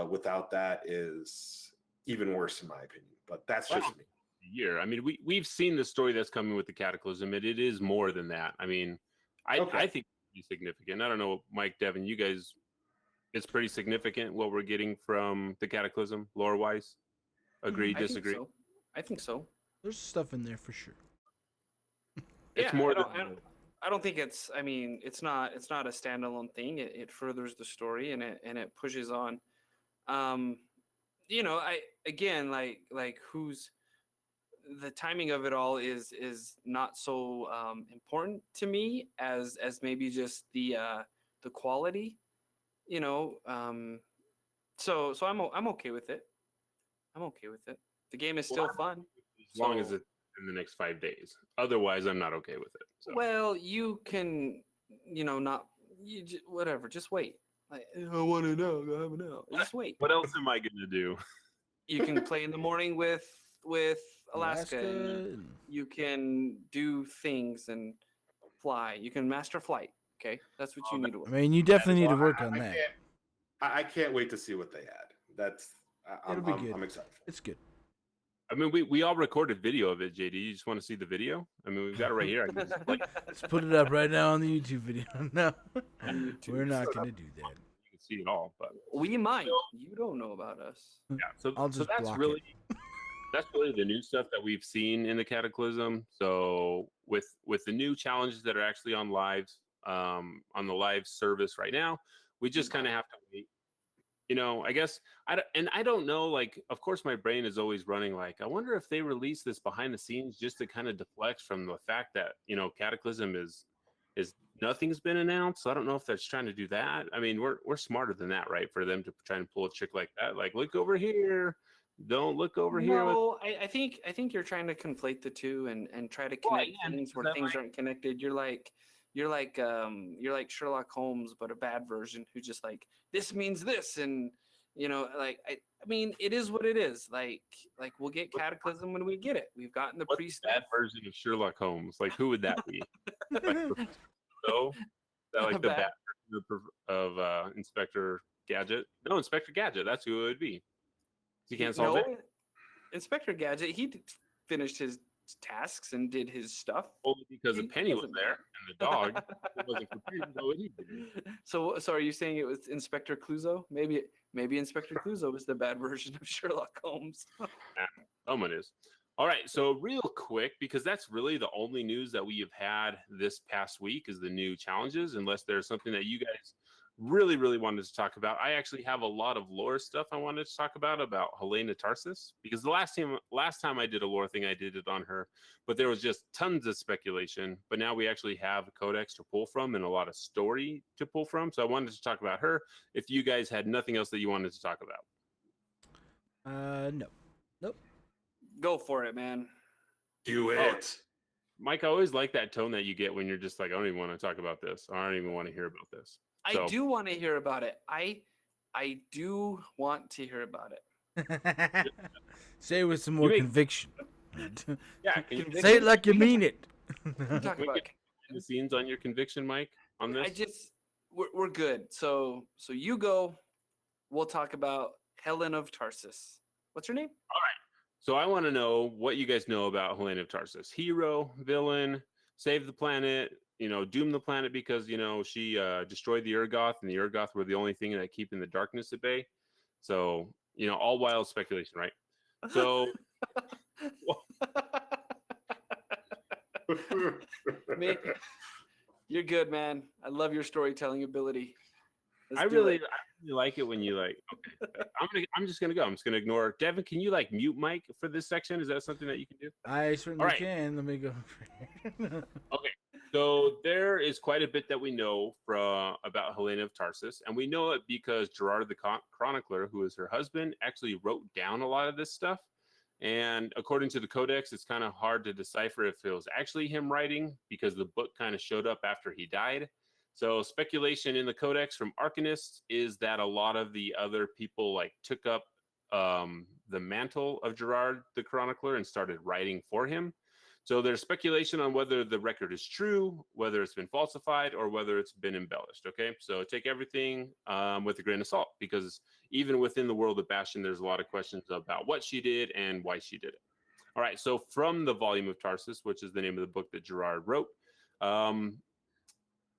without that is even worse, in my opinion. But that's just me. Year. I mean, we've seen the story that's coming with the Cataclysm, and it is more than that. I mean, I think it's significant. I don't know, Mike, Devin, you guys, it's pretty significant what we're getting from the Cataclysm, lore-wise. Agree, disagree? I think so. There's stuff in there for sure. It's Yeah, more I don't think it's. I mean, it's not a standalone thing. It furthers the story and it pushes on. I again like who's the timing of it all is not so important to me as maybe just the quality. So I'm okay with it. I'm okay with it. The game is still fun. as long as it's in the next 5 days. Otherwise, I'm not okay with it. So. Well, you can, whatever. Just wait. Like, I want to know. I want to know. Just wait. What else am I gonna do? You can play in the morning with Alaska. And and you can do things, and fly. You can master flight. Okay, that's what you need to I work. mean, you definitely need to work on I that. I can't wait to see what they add. That's It'll be good. I'm excited. It's good. I mean, we all recorded video of it, JD. You just want to see the video? I mean, we've got it right here. I can just play. Let's put it up right now on the YouTube video. No, On YouTube. we're not gonna do that. You can see it all, but We might. You don't know about us. yeah. So, I'll so just that's block it. really that's really the new stuff that we've seen in the Cataclysm. So with the new challenges that are actually on lives, on the live service right now, we just kind of have to wait. You know, I guess I don't know. Like, of course, my brain is always running. Like, I wonder if they release this behind the scenes just to kind of deflect from the fact that Cataclysm is nothing's been announced. So I don't know if that's trying to do that. I mean, we're smarter than that, right? For them to try and pull a trick like that, like look over here, don't look over here. No, I think you're trying to conflate the two and try to connect things where things aren't connected. You're like Sherlock Holmes, but a bad version who just like this means this, and like I mean it is what it is. Like we'll get Cataclysm when we get it. We've gotten the What's the bad version of Sherlock Holmes? Like, who would that be? So that like the Bad- bad version of Inspector Gadget? No, Inspector Gadget. That's who it would be. You can't solve it. Inspector Gadget, finished his tasks and did his stuff. Only because He Penny was doesn't there and the dog wasn't prepared to go either. So are you saying it was Inspector Clouseau? Maybe Inspector Clouseau is the bad version of Sherlock Holmes. Someone is. All right, so real quick, because that's really the only news that we have had this past week is the new challenges, unless there's something that you guys really, really wanted to talk about. I actually have a lot of lore stuff I wanted to talk about Helena Tarsis, because the last time I did a lore thing, I did it on her, but there was just tons of speculation. But now we actually have a codex to pull from and a lot of story to pull from. So I wanted to talk about her. If you guys had nothing else that you wanted to talk about. No. Nope. Go for it, man. Do it. Mike, I always like that tone that you get when you're just like, I don't even want to talk about this. Or I don't even want to hear about this. I do want to hear about it. I do want to hear about it. Say it with some more conviction. Yeah, can you Say it like you mean it. Talk we about get the scenes on your conviction, Mike, on this? we're good. So you go. We'll talk about Helen of Tarsus. What's her name? So I want to know what you guys know about Helena of Tarsus. Hero, villain, save the planet, doom the planet because, she destroyed the Urgoth, and the Urgoth were the only thing that keeping the darkness at bay. So, all wild speculation, right? So, Man, you're good, man. I love your storytelling ability. I really like it when you like. Okay, I'm just gonna go. I'm just gonna ignore Devon. Can you mute Mike for this section? Is that something that you can do? I certainly right. can. Let me go. Okay, so there is quite a bit that we know about Helena of Tarsus, and we know it because Gerard the Chronicler, who is her husband, actually wrote down a lot of this stuff. And according to the Codex, it's kind of hard to decipher if it was actually him writing because the book kind of showed up after he died. So speculation in the Codex from Arcanists is that a lot of the other people took up the mantle of Gerard the Chronicler and started writing for him. So there's speculation on whether the record is true, whether it's been falsified, or whether it's been embellished. Okay, so take everything with a grain of salt, because even within the world of Bastion, there's a lot of questions about what she did and why she did it. All right, so from the volume of Tarsus, which is the name of the book that Gerard wrote,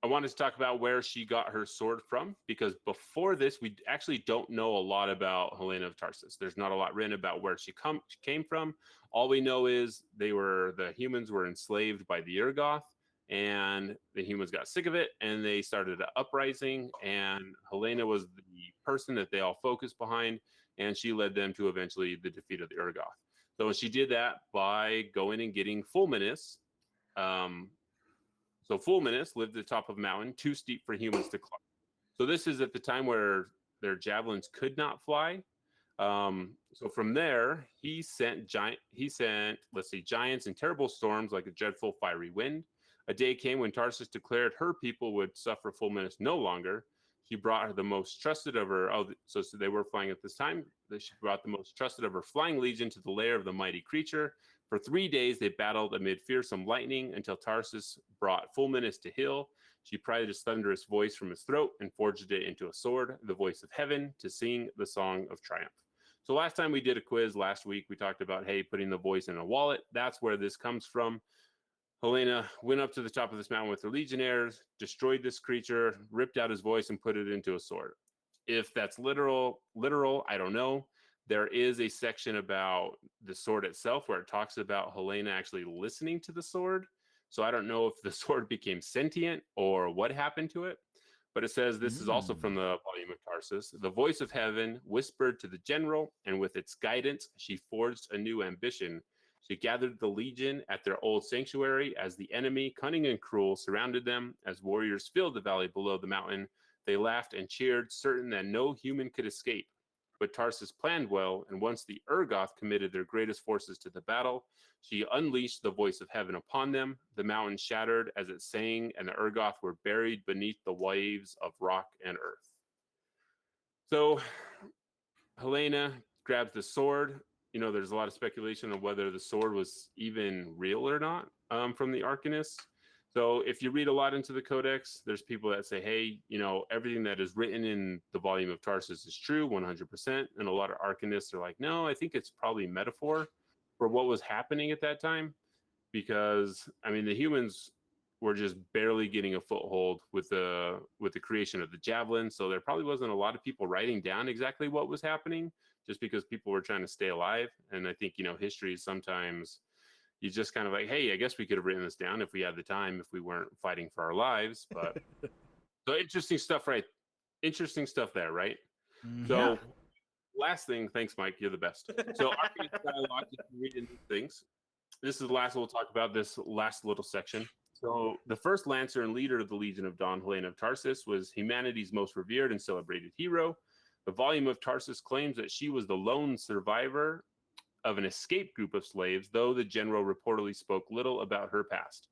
I wanted to talk about where she got her sword from, because before this, we actually don't know a lot about Helena of Tarsus. There's not a lot written about where she came from. All we know is the humans were enslaved by the Urgoth, and the humans got sick of it, and they started an uprising, and Helena was the person that they all focused behind, and she led them to eventually the defeat of the Urgoth. So she did that by going and getting Fulminus. So Fulminus lived at the top of a mountain, too steep for humans to climb. So this is at the time where their javelins could not fly. So from there, he sent giants and terrible storms like a dreadful fiery wind. A day came when Tarsus declared her people would suffer Fulminus no longer. She brought her the most trusted of her. So they were flying at this time. She brought the most trusted of her flying legion to the lair of the mighty creature. For 3 days, they battled amid fearsome lightning until Tarsus brought Fulminus to heel. She pried his thunderous voice from his throat and forged it into a sword, the voice of heaven, to sing the song of triumph. So last time we did a quiz last week, we talked about, hey, putting the voice in a wallet. That's where this comes from. Helena went up to the top of this mountain with her legionnaires, destroyed this creature, ripped out his voice, and put it into a sword. If that's literal, I don't know. There is a section about the sword itself where it talks about Helena actually listening to the sword. So I don't know if the sword became sentient or what happened to it. But it says this is also from the volume of Tarsus. The voice of heaven whispered to the general, and with its guidance, she forged a new ambition. She gathered the legion at their old sanctuary as the enemy, cunning and cruel, surrounded them. As warriors filled the valley below the mountain, they laughed and cheered, certain that no human could escape. But Tarsus planned well, and once the Urgoth committed their greatest forces to the battle, she unleashed the voice of heaven upon them. The mountain shattered as it sang, and the Urgoth were buried beneath the waves of rock and earth. So Helena grabs the sword. You know, there's a lot of speculation on whether the sword was even real or not from the Arcanist. So if you read a lot into the Codex, there's people that say, hey, you know, everything that is written in the volume of Tarsus is true, 100%. And a lot of Arcanists are like, no, I think it's probably metaphor for what was happening at that time. Because, I mean, the humans were just barely getting a foothold with the creation of the javelin. So there probably wasn't a lot of people writing down exactly what was happening just because people were trying to stay alive. And I think, you know, history is sometimes you just kind of like, hey, I guess we could have written this down if we had the time, if we weren't fighting for our lives. But so interesting stuff, right? Interesting stuff there, right? Mm-hmm. So last thing, thanks, Mike. You're the best. So Arcanist dialogue, if you read into things. This is the last we'll talk about this last little section. So the first Lancer and leader of the Legion of Dawn, Helena of Tarsus, was humanity's most revered and celebrated hero. The volume of Tarsus claims that she was the lone survivor of an escaped group of slaves, though the general reportedly spoke little about her past.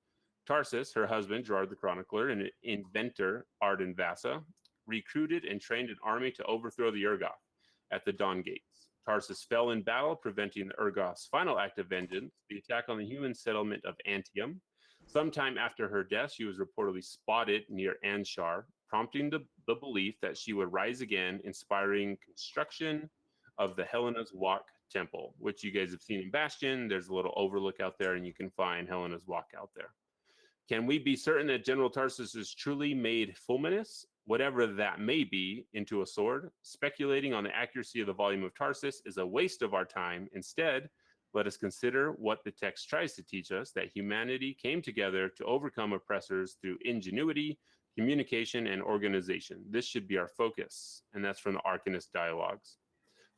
Tarsus, her husband, Gerard the Chronicler, and inventor Arden Vassa, recruited and trained an army to overthrow the Urgoth at the Dawn Gates. Tarsus fell in battle, preventing the Urgoth's final act of vengeance, the attack on the human settlement of Anthem. Sometime after her death, she was reportedly spotted near Anshar, prompting the belief that she would rise again, inspiring construction of the Helena's Walk Temple, which you guys have seen in Bastion. There's a little overlook out there, and you can find Helena's Walk out there. Can we be certain that General Tarsus has truly made Fulminus, whatever that may be, into a sword? Speculating on the accuracy of the volume of Tarsus is a waste of our time. Instead, let us consider what the text tries to teach us, that humanity came together to overcome oppressors through ingenuity, communication, and organization. This should be our focus, and that's from the Arcanist Dialogues.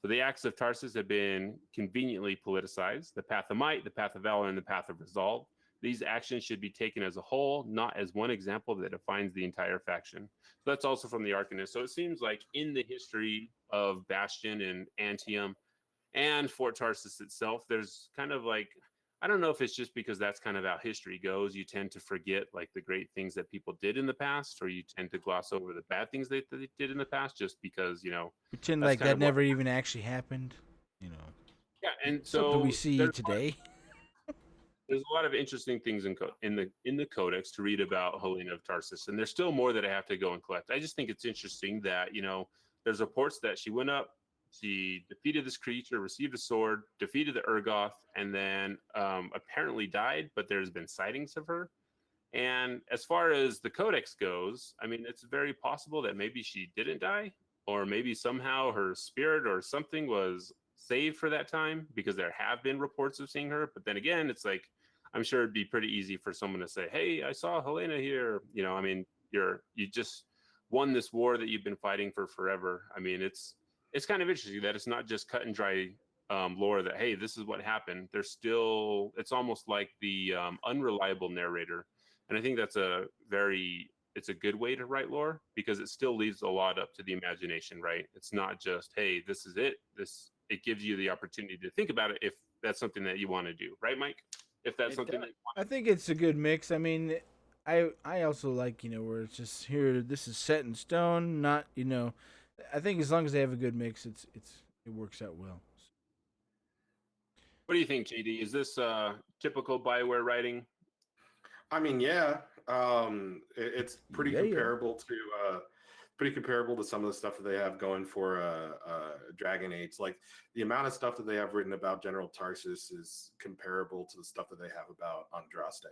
So the acts of Tarsus have been conveniently politicized, the path of might, the path of valor, and the path of resolve. These actions should be taken as a whole, not as one example that defines the entire faction. So that's also from the Arcanist. So it seems like in the history of Bastion and Anthem and Fort Tarsus itself, there's kind of like, I don't know if it's just because that's kind of how history goes. You tend to forget like the great things that people did in the past, or you tend to gloss over the bad things that they did in the past just because, you know. Pretend like that never even actually happened, you know. Yeah, and so something we see today. There's a lot of interesting things in the Codex to read about Helena of Tarsus, and there's still more that I have to go and collect. I just think it's interesting that, you know, there's reports that she went up, she defeated this creature, received a sword, defeated the Urgoth, and then apparently died, but there's been sightings of her. And as far as the Codex goes, I mean, it's very possible that maybe she didn't die, or maybe somehow her spirit or something was saved for that time, because there have been reports of seeing her. But then again, it's like, I'm sure it'd be pretty easy for someone to say, hey, I saw Helena here. You know, I mean, you just won this war that you've been fighting for forever. I mean, it's kind of interesting that it's not just cut and dry lore that, hey, this is what happened. There's still, it's almost like the unreliable narrator. And I think that's it's a good way to write lore, because it still leaves a lot up to the imagination, right? It's not just, hey, this is it. It gives you the opportunity to think about it if that's something that you want to do, right, Mike? If that's something that you want. I think it's a good mix. I mean, I also like, you know, where it's just here, this is set in stone, not, you know, I think as long as they have a good mix, it works out well. What do you think, JD? Is this typical BioWare writing? I mean, yeah, it's pretty Yeah. comparable to some of the stuff that they have going for Dragon Age. Like the amount of stuff that they have written about General Tarsus is comparable to the stuff that they have about Andraste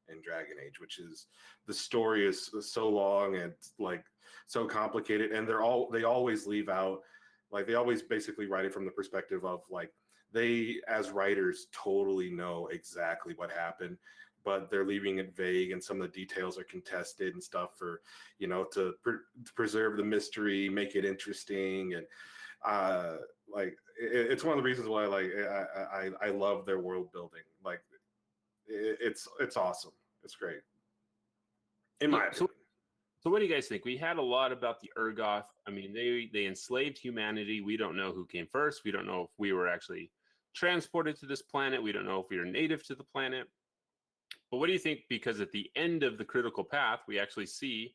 in Dragon Age, which is the story is so long and like so complicated, and they always leave out, like they always basically write it from the perspective of like they as writers totally know exactly what happened, but they're leaving it vague, and some of the details are contested and stuff for, to preserve the mystery, make it interesting, and like it's one of the reasons why I love their world building. Like it's awesome. It's great, in my opinion. So what do you guys think? We had a lot about the Urgoth. I mean, they enslaved humanity. We don't know who came first. We don't know if we were actually transported to this planet. We don't know if we are native to the planet. But what do you think? Because at the end of the critical path, we actually see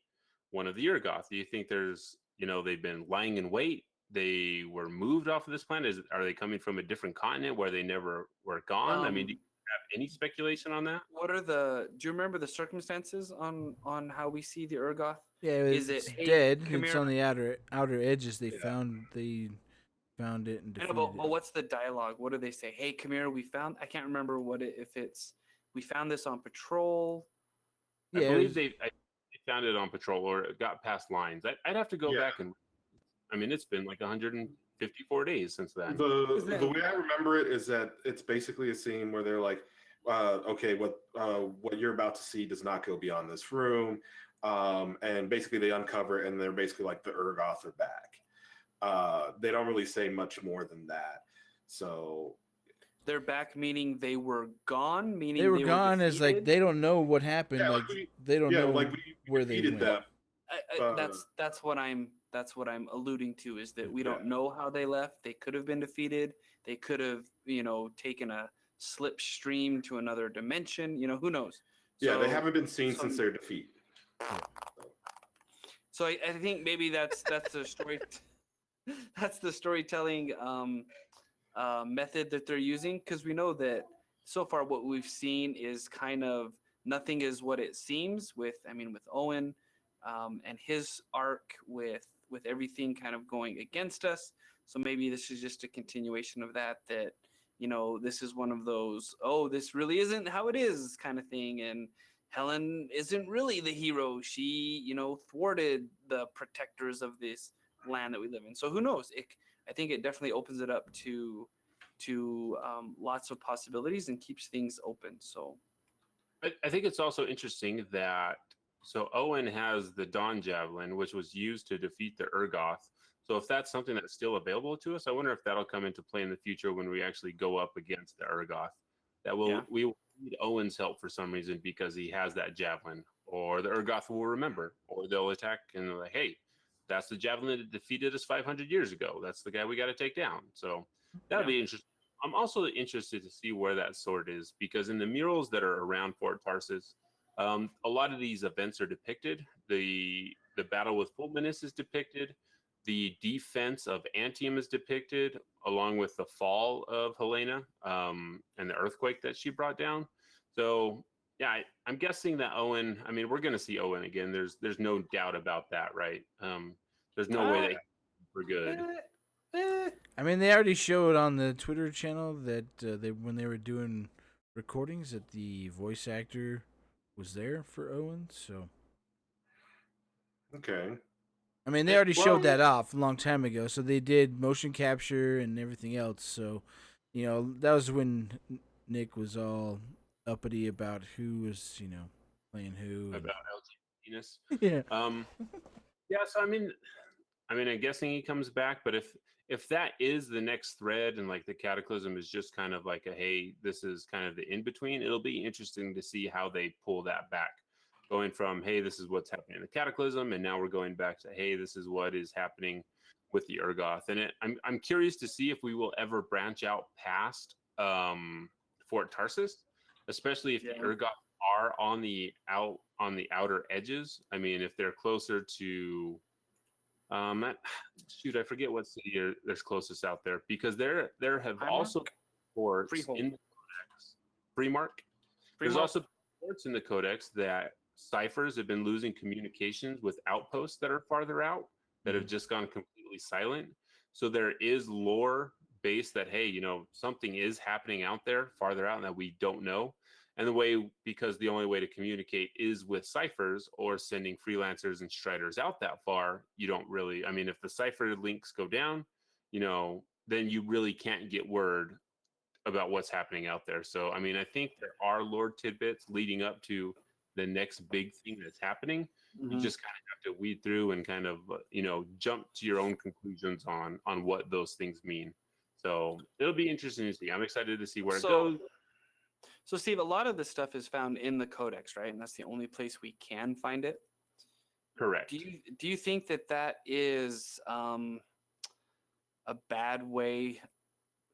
one of the Urgoth. Do you think there's, they've been lying in wait? They were moved off of this planet? Are they coming from a different continent where they never were gone? I mean, do you have any speculation on that? Do you remember the circumstances on how we see the Urgoth? Yeah, Is it's it, "Hey, dead. come It's here"? on the outer edges. They Yeah. found it and I defeated know, but it. what's the dialogue? What do they say? "Hey, come here. I can't remember if it's we found this on patrol." I Yeah, believe they found it on patrol or it got past lines. I'd have to go Yeah. back and. I mean, it's been like 154 days since then. The way I remember it is that it's basically a scene where they're like, okay, what you're about to see does not go beyond this room, and basically they uncover it, and they're basically like the Urgoth are back. They don't really say much more than that. So They're back, meaning they were gone. Meaning they were gone as like defeated? they don't know what happened. Yeah, like they don't yeah, know like we where they defeated went. them. That's what I'm alluding to, is that we don't Yeah. know how they left. They could have been defeated. They could have, taken a slipstream to another dimension. Who knows? Yeah, they So- haven't been seen so- since their defeat. So I think maybe that's the story. That's the storytelling method that they're using, because we know that so far what we've seen is kind of nothing is what it seems with Owen and his arc with everything kind of going against us. So maybe this is just a continuation of that this is one of those, oh, this really isn't how it is kind of thing, and Helen isn't really the hero. She, thwarted the protectors of this land that we live in. So who knows? I think it definitely opens it up to lots of possibilities and keeps things open. So I think it's also interesting that Owen has the Dawn Javelin, which was used to defeat the Urgoth. So if that's something that's still available to us, I wonder if that'll come into play in the future when we actually go up against the Urgoth. We will need Owen's help for some reason because he has that javelin, or the Urgoth will remember, or they'll attack and they're like, hey, that's the javelin that defeated us 500 years ago. That's the guy we got to take down. So that'll be interesting. I'm also interested to see where that sword is, because in the murals that are around Fort Tarsus, a lot of these events are depicted. The battle with Fulminus is depicted. The defense of Anthem is depicted, along with the fall of Helena and the earthquake that she brought down. So yeah, I'm guessing that Owen. I mean, we're going to see Owen again. There's no doubt about that, right? There's no way that we're good. I mean, they already showed on the Twitter channel that when they were doing recordings that the voice actor was there for Owen. So Okay. I mean, they already showed that off a long time ago. So they did motion capture and everything else. So that was when Nick was all uppity about who was playing who About LGBTness. Yeah. Yeah. So I mean, I'm guessing he comes back, but if that is the next thread, and like the Cataclysm is just kind of like hey, this is kind of the in between, it'll be interesting to see how they pull that back, going from hey, this is what's happening in the Cataclysm, and now we're going back to hey, this is what is happening with the Urgoth. And I'm curious to see if we will ever branch out past Fort Tarsus, especially if the Urgoth are on the outer edges. I mean, if they're closer to I forget what city there's closest out there, because there have also reports Freehold. in the Codex. Freemark. There's also reports in the Codex that ciphers have been losing communications with outposts that are farther out that have just gone completely silent. So there is lore base that, hey, something is happening out there farther out and that we don't know. And because the only way to communicate is with ciphers or sending freelancers and striders out that far, you don't really, if the cipher links go down, then you really can't get word about what's happening out there. So, I think there are lore tidbits leading up to the next big thing that's happening. You just kind of have to weed through and kind of, jump to your own conclusions on what those things mean. So it'll be interesting to see. I'm excited to see where it goes. So, Steve, a lot of this stuff is found in the Codex, right? And that's the only place we can find it. Correct. Do you think that is a bad way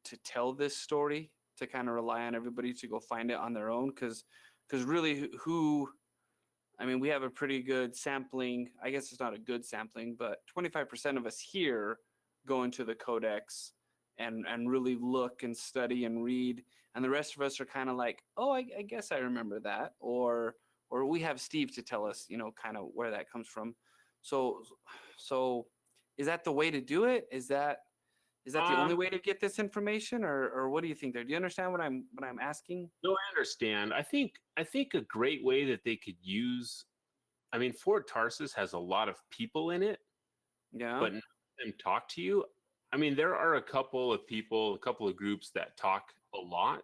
to tell this story, to kind of rely on everybody to go find it on their own? Because really, we have a pretty good sampling. I guess it's not a good sampling, but 25% of us here go into the Codex and really look and study and read, and the rest of us are kind of like, oh, I guess I remember that, or we have Steve to tell us, kind of where that comes from. So is that the way to do it? Is that the only way to get this information, or what do you think there? Do you understand what I'm asking? No, I understand. I think a great way that they could use, Fort Tarsus has a lot of people in it, Yeah. but none of them talk to you. There are a couple of groups that talk a lot.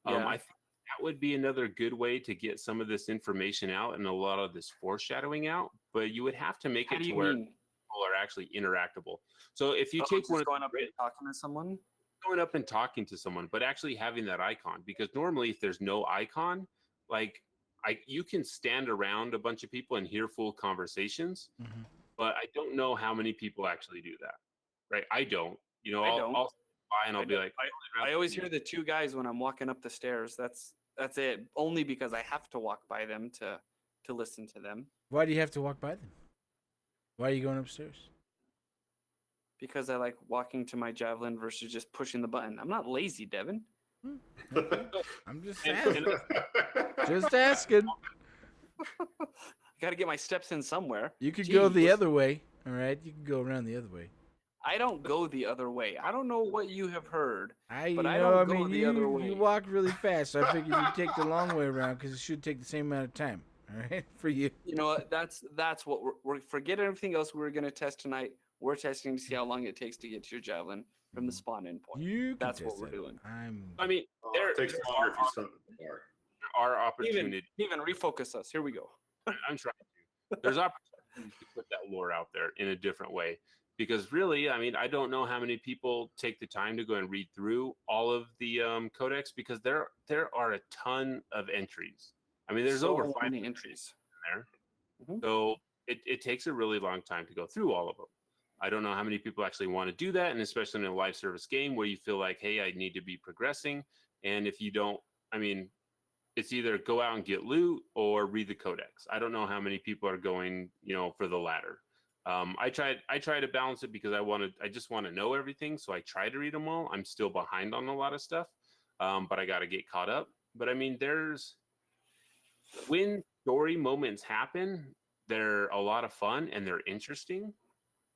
Yeah. I think that would be another good way to get some of this information out and a lot of this foreshadowing out, but you would have to make How it do to you where mean? people are actually interactable. So if you take Just one of going up and talking to someone. going up and talking to someone, but actually having that icon, because normally if there's no icon, you can stand around a bunch of people and hear full conversations, but I don't know how many people actually do that, right? I don't. I'll by and I'll be like, I always hear the two guys when I'm walking up the stairs. That's it. Only because I have to walk by them to listen to them. Why do you have to walk by them? Why are you going upstairs? Because I like walking to my javelin versus just pushing the button. I'm not lazy, Devon. I'm just asking. Just asking. I got to get my steps in somewhere. You could go the other way, all right? You could go around the other way. I don't go the other way. I don't know what you have heard, I but I know. don't go the other way. You walk really fast, so I figured you'd take the long way around because it should take the same amount of time, all right, for you. You know what? That's what we're forget everything else we were going to test tonight. We're testing to see how long it takes to get to your javelin from the spawn-in point. That's what we're doing. It takes longer if you stop at the bar. There are opportunities. Even refocus us. Here we go. I'm trying to. There's opportunities to put that lore out there in a different way. Because really, I don't know how many people take the time to go and read through all of the Codex, because there are a ton of entries. There's over 500 entries in there. So it takes a really long time to go through all of them. I don't know how many people actually want to do that, and especially in a live service game where you feel like, hey, I need to be progressing. And if you don't, it's either go out and get loot or read the Codex. I don't know how many people are going, for the latter. I try to balance it because I just want to know everything. So I try to read them all. I'm still behind on a lot of stuff, but I got to get caught up. But when story moments happen, they're a lot of fun and they're interesting,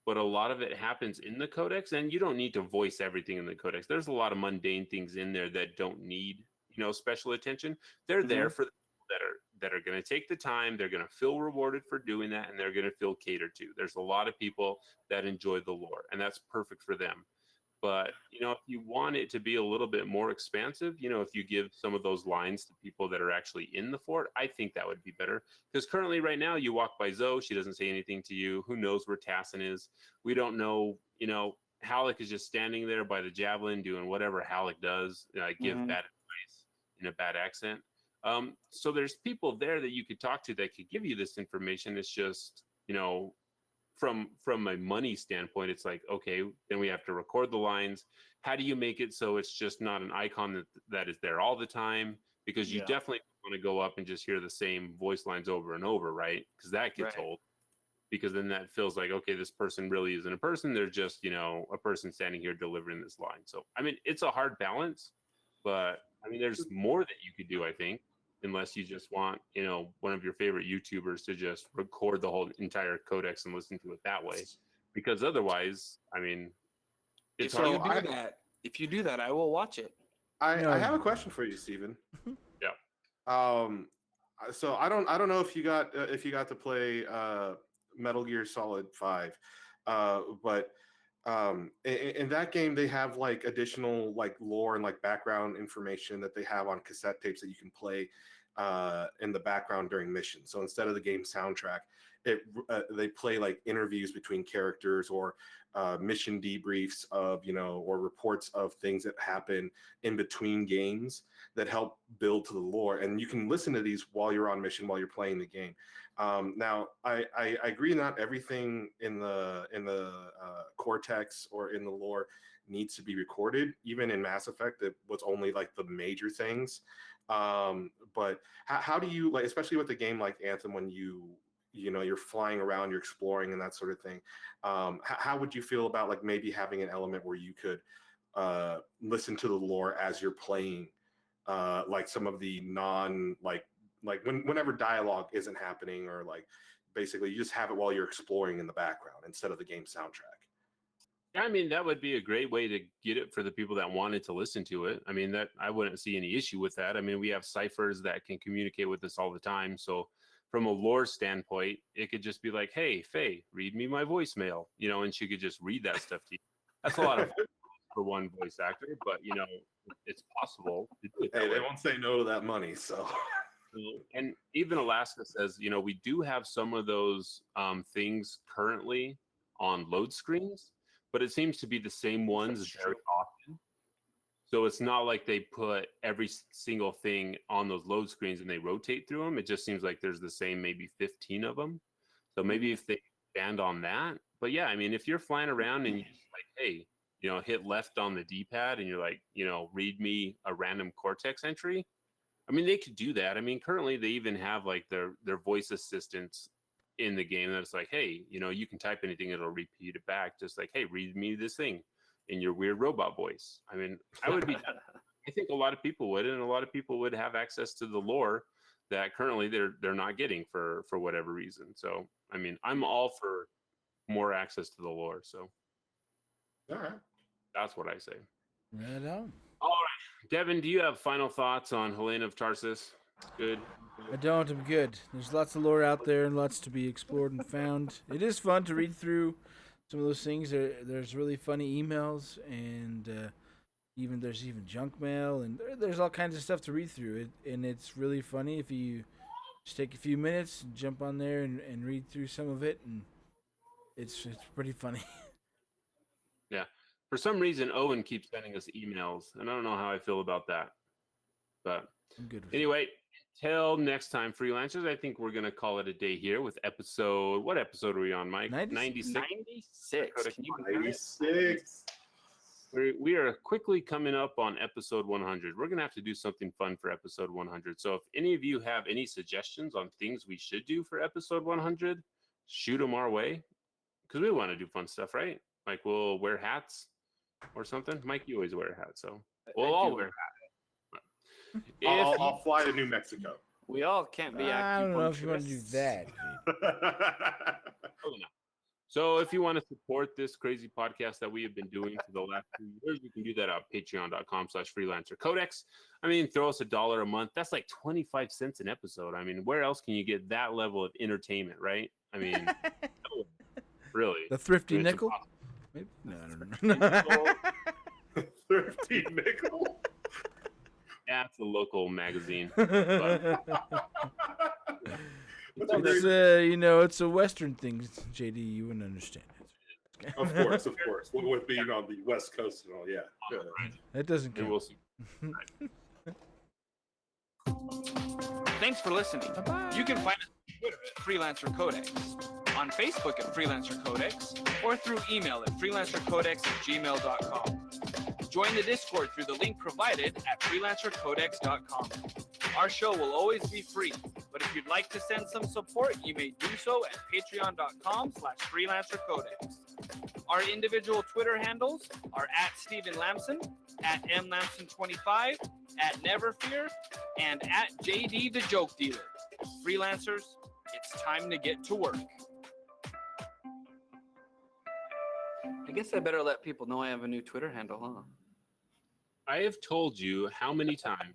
but a lot of it happens in the Codex, and you don't need to voice everything in the Codex. There's a lot of mundane things in there that don't need, special attention. They're there for the people that are going to take the time. They're going to feel rewarded for doing that, and they're going to feel catered to. There's a lot of people that enjoy the lore, and that's perfect for them. But, if you want it to be a little bit more expansive, if you give some of those lines to people that are actually in the fort, I think that would be better. Because currently right now you walk by Zoe, she doesn't say anything to you. Who knows where Tassin is? We don't know, Halleck is just standing there by the javelin doing whatever Halleck does. Give bad advice in a bad accent. So there's people there that you could talk to that could give you this information. It's just, from a money standpoint, it's like, okay, then we have to record the lines. How do you make it so it's just not an icon that is there all the time? Because you definitely want to go up and just hear the same voice lines over and over, right? Because that gets old. Because then that feels like, okay, this person really isn't a person. They're just, a person standing here delivering this line. So, it's a hard balance. but I mean, there's more that you could do, I think, unless you just want, one of your favorite YouTubers to just record the whole entire codex and listen to it that way. Because otherwise, I mean, it's If hard. if you do that, I will watch it. I have a question for you, Steven. Yeah. So I don't know if you got to play Metal Gear Solid 5, but in that game they have like additional like lore and like background information that they have on cassette tapes that you can play in the background during missions. So instead of the game soundtrack, they play like interviews between characters or mission debriefs of or reports of things that happen in between games that help build to the lore, and you can listen to these while you're on mission, while you're playing the game. Now I agree, not everything in the Cortex or in the lore needs to be recorded. Even in Mass Effect, it was only like the major things. But how do you, like, especially with a game like Anthem, when you're flying around, you're exploring and that sort of thing, how would you feel about like maybe having an element where you could listen to the lore as you're playing, like some of the non like whenever dialogue isn't happening, or like basically you just have it while you're exploring in the background instead of the game soundtrack? I mean, that would be a great way to get it for the people that wanted to listen to it. I mean, that I wouldn't see any issue with that. I mean, we have ciphers that can communicate with us all the time. So from a lore standpoint, it could just be like, hey, Faye, read me my voicemail, and she could just read that stuff to you. That's a lot of for one voice actor, but it's possible to do it that Hey, way. they won't say no to that money, so. And even Alaska says, we do have some of those things currently on load screens, but it seems to be the same ones very often. So it's not like they put every single thing on those load screens and they rotate through them. It just seems like there's the same maybe 15 of them. So maybe if they expand on that. But yeah, I mean, if you're flying around and you just like, hey, hit left on the D-pad and you're like, read me a random Cortex entry. I mean, they could do that. I mean, currently they even have like their voice assistants in the game that's like, hey, you can type anything, it'll repeat it back. Just like, hey, read me this thing in your weird robot voice. I mean, I would be, I think a lot of people would, and a lot of people would have access to the lore that currently they're not getting for whatever reason. So, I mean, I'm all for more access to the lore. So, All right. That's what I say. Right on. All right, Devon, do you have final thoughts on Helena of Tarsus? Good. I don't. I'm good. There's lots of lore out there and lots to be explored and found. It is fun to read through some of those things. There's really funny emails, and there's even junk mail, and there's all kinds of stuff to read through. And it's really funny if you just take a few minutes and jump on there and read through some of it, and it's pretty funny. Yeah. For some reason, Owen keeps sending us emails, and I don't know how I feel about that. But I'm good with anyway, until next time, freelancers, I think we're going to call it a day here with episode. What episode are we on, Mike? 96. 96. Can you believe it? 96. We are quickly coming up on episode 100. We're going to have to do something fun for episode 100. So if any of you have any suggestions on things we should do for episode 100, shoot them our way, because we want to do fun stuff, right? Like we'll wear hats or something. Mike, you always wear a hat, so we'll all wear hats. I'll fly to New Mexico. We all can't be I don't know if you want to do acupuncturists. that. Probably not. So if you want to support this crazy podcast that we have been doing for the last 2 years, you can do that at patreon.com/freelancer codex. I mean, throw us $1 a month. That's like 25 cents an episode. I mean, where else can you get that level of entertainment, right? I mean, really. The thrifty I mean, it's nickel? impossible. Maybe? No, I don't know. 13 nickel. Yeah, it's a local magazine. It's it's a Western thing, JD. You wouldn't understand it. Of course. With being on the West Coast and all, yeah. That doesn't And count. we'll see. Thanks for listening. Bye-bye. You can find us on Twitter at Freelancer Codex, on Facebook at Freelancer Codex, or through email at freelancercodex@gmail.com. Join the Discord through the link provided at freelancercodex.com. Our show will always be free, but if you'd like to send some support, you may do so at patreon.com/freelancercodex. Our individual Twitter handles are at Steven Lamson, at mlamson25, at Neverfear, and at JD the Joke Dealer. Freelancers, it's time to get to work. I guess I better let people know I have a new Twitter handle, huh? I have told you how many times